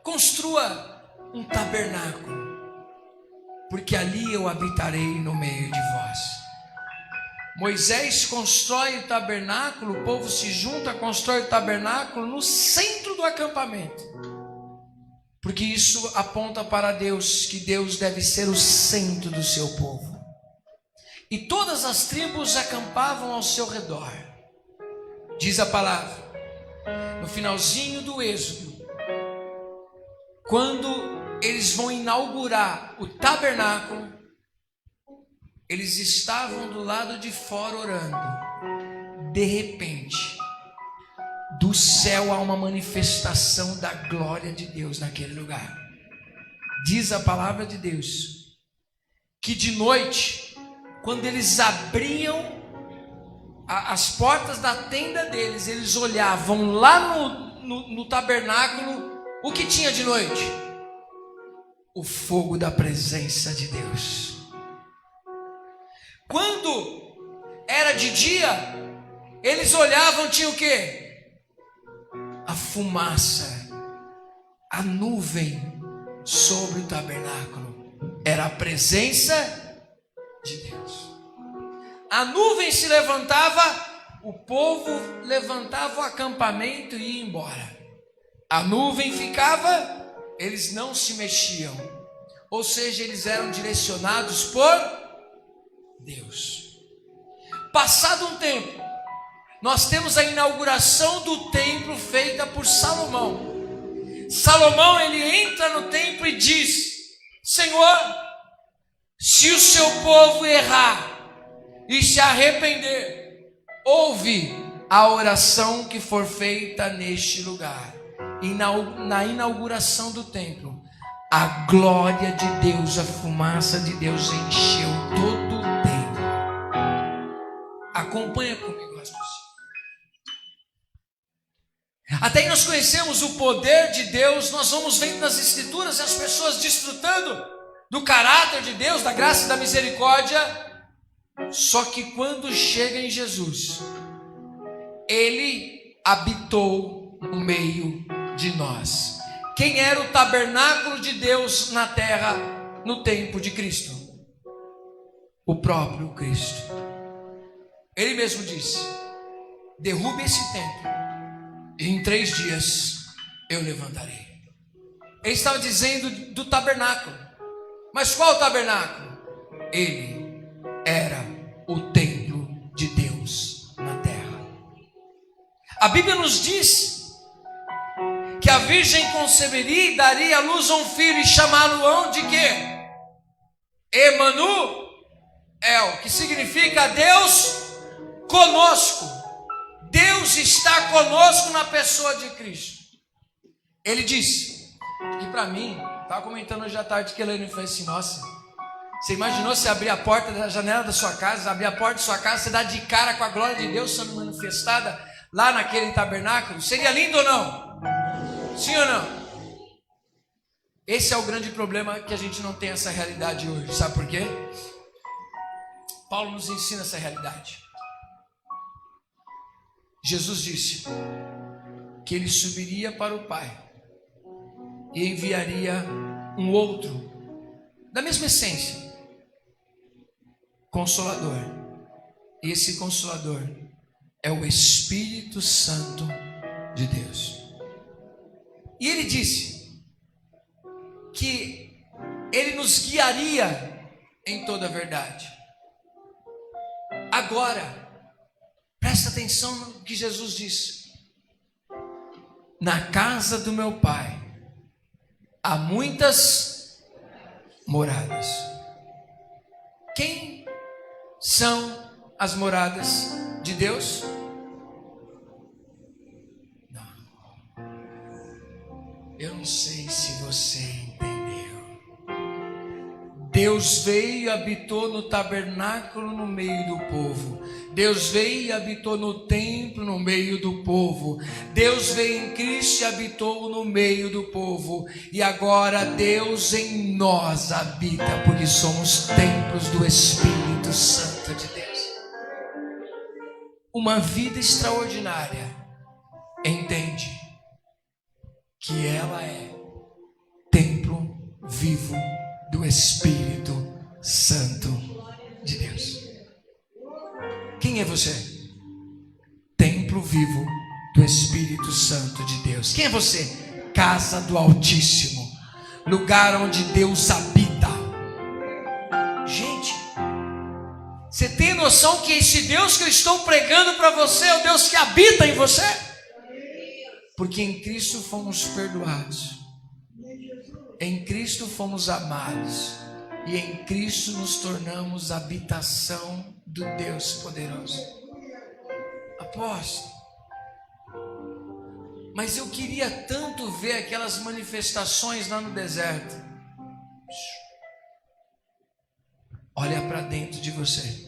Construa um tabernáculo, porque ali eu habitarei no meio de vós. Moisés constrói o tabernáculo, o povo se junta, constrói o tabernáculo no centro do acampamento, porque isso aponta para Deus, que Deus deve ser o centro do seu povo. E todas as tribos acampavam ao seu redor. Diz a palavra, no finalzinho do Êxodo, quando eles vão inaugurar o tabernáculo, eles estavam do lado de fora orando. De repente, do céu há uma manifestação da glória de Deus naquele lugar. Diz a palavra de Deus que de noite, quando eles abriam as portas da tenda deles, eles olhavam lá no tabernáculo. O que tinha de noite? O fogo da presença de Deus. Quando era de dia, eles olhavam, tinha o quê? A fumaça, a nuvem sobre o tabernáculo. Era a presença de Deus. A nuvem se levantava, o povo levantava o acampamento e ia embora. A nuvem ficava, eles não se mexiam. Ou seja, eles eram direcionados por Deus. Passado um tempo, nós temos a inauguração do templo feita por Salomão. Salomão, ele entra no templo e diz: Senhor, se o seu povo errar e se arrepender, ouve a oração que for feita neste lugar. E na inauguração do templo, a glória de Deus, a fumaça de Deus encheu todo o templo. Acompanha comigo, raciocínio. Até aí nós conhecemos o poder de Deus, nós vamos vendo nas escrituras as pessoas desfrutando do caráter de Deus, da graça e da misericórdia. Só que quando chega em Jesus, ele habitou no meio de nós. Quem era o tabernáculo de Deus na terra no tempo de Cristo? O próprio Cristo. Ele mesmo disse: derrube esse templo e em 3 dias eu levantarei. Ele estava dizendo do tabernáculo. Mas qual tabernáculo? Ele era o templo de Deus na terra. A Bíblia nos diz que a virgem conceberia e daria à luz a um filho e chamá-lo-ão de quê? Emanuel, que significa Deus conosco. Deus está conosco na pessoa de Cristo. Ele disse, e para mim, estava comentando hoje à tarde que Helena falou assim: nossa, você imaginou se abrir a porta da janela da sua casa, abrir a porta da sua casa, você dar de cara com a glória de Deus sendo manifestada lá naquele tabernáculo? Seria lindo ou não? Sim ou não? Esse é o grande problema, que a gente não tem essa realidade hoje. Sabe por quê? Paulo nos ensina essa realidade. Jesus disse que ele subiria para o Pai e enviaria um outro, da mesma essência, Consolador. E esse Consolador é o Espírito Santo de Deus. E ele disse que ele nos guiaria em toda a verdade. Agora, presta atenção no que Jesus disse: na casa do meu Pai há muitas moradas. Quem são as moradas de Deus? Não. Eu não sei se você entendeu. Deus veio e habitou no tabernáculo no meio do povo. Deus veio e habitou no templo no meio do povo. Deus veio em Cristo e habitou no meio do povo. E agora Deus em nós habita, porque somos templos do Espírito Santo de Deus. Uma vida extraordinária entende que ela é templo vivo do Espírito Santo de Deus. Quem é você? Templo vivo do Espírito Santo de Deus. Quem é você? Casa do Altíssimo, lugar onde Deus habita. Gente, você tem noção que esse Deus que eu estou pregando para você é o Deus que habita em você? Porque em Cristo fomos perdoados, em Cristo fomos amados, e em Cristo nos tornamos habitação do Deus poderoso. Apóstolo, mas eu queria tanto ver aquelas manifestações lá no deserto. Olha para dentro de você.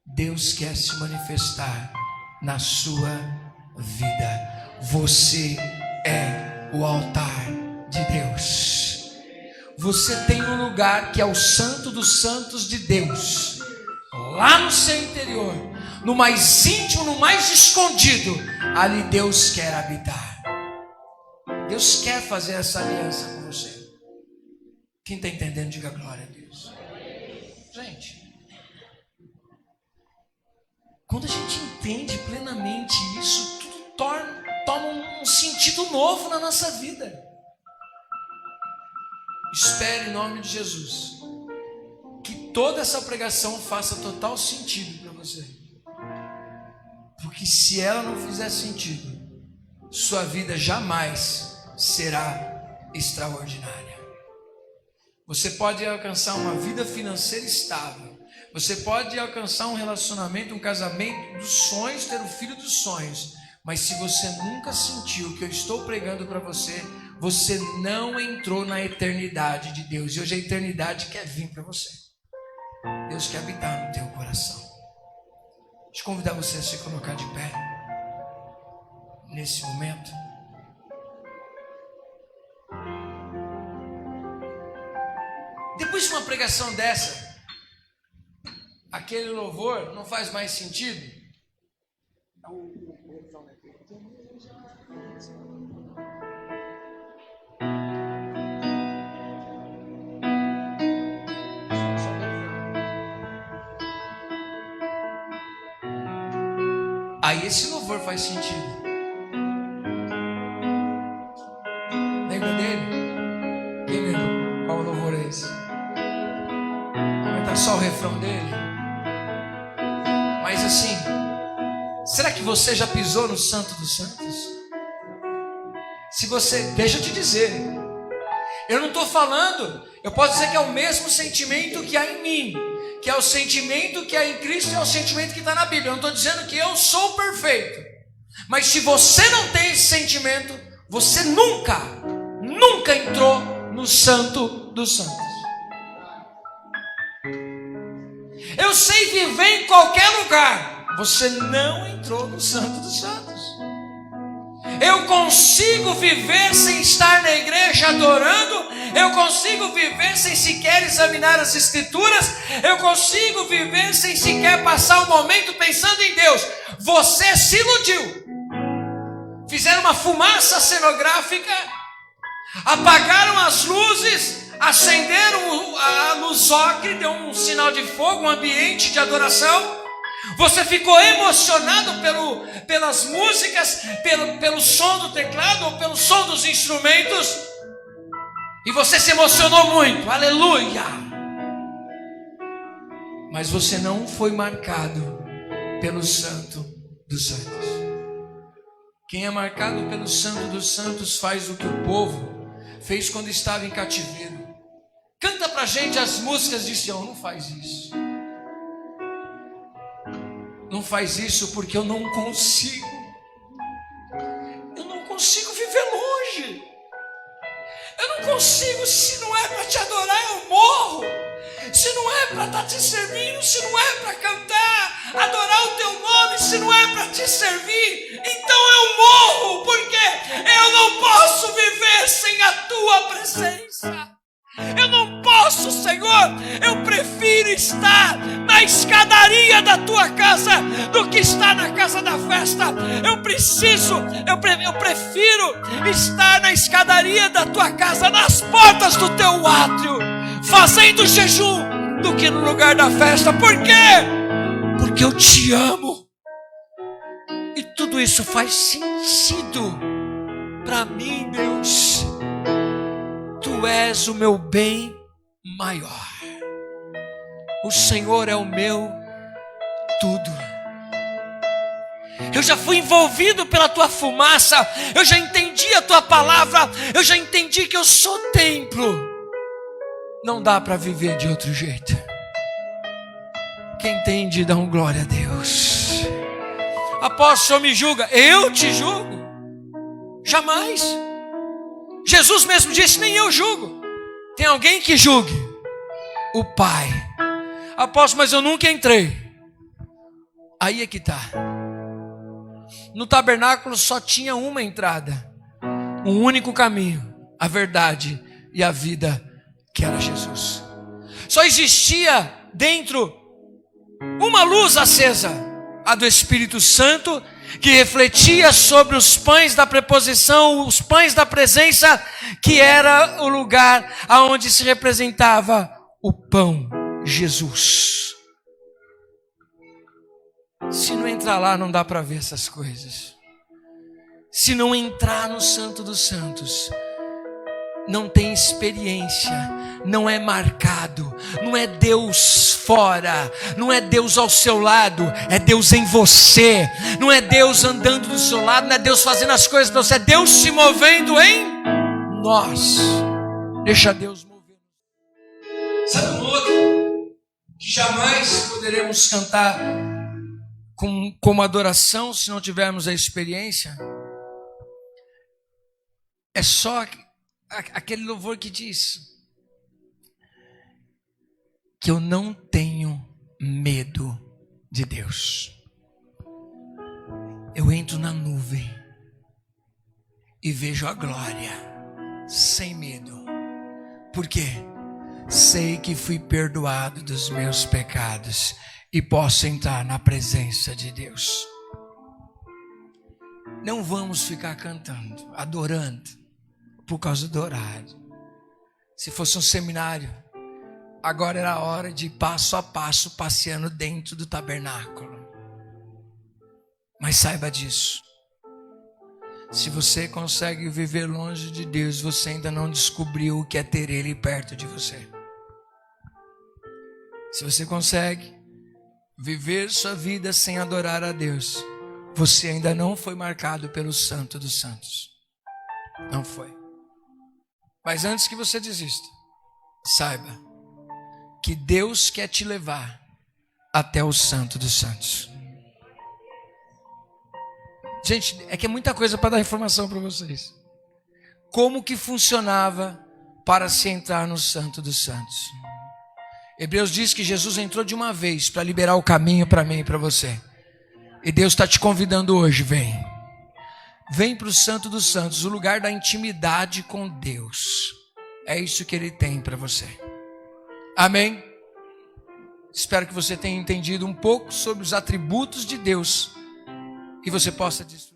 Deus quer se manifestar na sua vida. Você é o altar de Deus. Você tem um lugar que é o Santo dos Santos de Deus, lá no seu interior, no mais íntimo, no mais escondido. Ali Deus quer habitar. Deus quer fazer essa aliança com você. Quem está entendendo, diga glória a Deus. Gente, quando a gente entende plenamente isso, tudo toma um sentido novo na nossa vida. Espere em nome de Jesus que toda essa pregação faça total sentido para você. Porque se ela não fizer sentido, sua vida jamais será extraordinária. Você pode alcançar uma vida financeira estável. Você pode alcançar um relacionamento, um casamento dos sonhos, ter o filho dos sonhos. Mas se você nunca sentiu o que eu estou pregando para você, você não entrou na eternidade de Deus. E hoje a eternidade quer vir para você. Deus quer habitar no teu coração. Deixa eu convidar você a se colocar de pé nesse momento. Depois de uma pregação dessa, aquele louvor não faz mais sentido. Aí esse louvor faz sentido. Lembra dele? Quem lembra? Qual louvor é esse? Tá só o refrão dele. Mas assim, será que você já pisou no Santo dos Santos? Se você, deixa eu te dizer, eu não estou falando, eu posso dizer que é o mesmo sentimento que há em mim, que é o sentimento que há em Cristo, é o sentimento que está na Bíblia. Eu não estou dizendo que eu sou perfeito, mas se você não tem esse sentimento, você nunca entrou no Santo dos Santos. Eu sei viver em qualquer lugar, você não entrou no Santo dos Santos. Eu consigo viver sem estar na igreja adorando, Eu consigo viver sem sequer examinar as Escrituras. Eu consigo viver sem sequer passar um momento pensando em Deus. Você se iludiu. Fizeram uma fumaça cenográfica, apagaram as luzes, acenderam a luz ocre, deu um sinal de fogo, um ambiente de adoração. Você ficou emocionado pelas músicas, pelo som do teclado ou pelo som dos instrumentos, e você se emocionou muito, aleluia. Mas você não foi marcado pelo Santo dos Santos. Quem é marcado pelo Santo dos Santos faz o que o povo fez quando estava em cativeiro. Canta pra gente as músicas de Sião. Não faz isso. Não faz isso porque eu não consigo. Eu não consigo viver longe. Eu não consigo. Se não é para te adorar, eu morro. Se não é para estar te servindo, se não é para cantar, adorar o teu nome, se não é para te servir, então eu morro, porque eu não posso viver sem a tua presença. Eu não posso, Senhor. Eu prefiro estar na escadaria da tua casa do que estar na casa da festa. Eu prefiro estar na escadaria da tua casa, nas portas do teu átrio, fazendo jejum, do que no lugar da festa. Por quê? Porque eu te amo. E tudo isso faz sentido para mim, Deus. Tu és o meu bem maior. O Senhor é o meu tudo. Eu já fui envolvido pela tua fumaça. Eu já entendi a tua palavra. Eu já entendi que eu sou templo. Não dá para viver de outro jeito. Quem entende, dá glória a Deus. Apóstolo, o senhor me julga? Eu te julgo? Jamais. Jesus mesmo disse: nem eu julgo. Tem alguém que julgue? O Pai. Apóstolo, mas eu nunca entrei. Aí é que está. No tabernáculo só tinha uma entrada, um único caminho, a verdade e a vida, que era Jesus. Só existia dentro uma luz acesa, a do Espírito Santo, que refletia sobre os pães da preposição, os pães da presença, que era o lugar aonde se representava o pão, Jesus. Se não entrar lá, não dá para ver essas coisas. Se não entrar no Santo dos Santos, não tem experiência, não é marcado, não é Deus fora, não é Deus ao seu lado, é Deus em você. Não é Deus andando do seu lado, não é Deus fazendo as coisas para você, é Deus se movendo em nós. Deixa Deus mover. Sabe um outro que jamais poderemos cantar como adoração se não tivermos a experiência? É só aquele louvor que diz que eu não tenho medo de Deus. Eu entro na nuvem e vejo a glória sem medo. Por quê? Sei que fui perdoado dos meus pecados e posso entrar na presença de Deus. Não vamos ficar cantando, adorando por causa do horário. Se fosse um seminário, agora era a hora de ir passo a passo passeando dentro do tabernáculo. Mas saiba disso. Se você consegue viver longe de Deus, você ainda não descobriu o que é ter Ele perto de você. Se você consegue viver sua vida sem adorar a Deus, você ainda não foi marcado pelo Santo dos Santos. Não foi. Mas antes que você desista, saiba que Deus quer te levar até o Santo dos Santos. Gente, é que é muita coisa para dar informação para vocês. Como que funcionava para se entrar no Santo dos Santos? Hebreus diz que Jesus entrou de uma vez para liberar o caminho para mim e para você. E Deus está te convidando hoje, vem. Vem para o Santo dos Santos, o lugar da intimidade com Deus. É isso que Ele tem para você. Amém? Espero que você tenha entendido um pouco sobre os atributos de Deus e você possa desfrutar.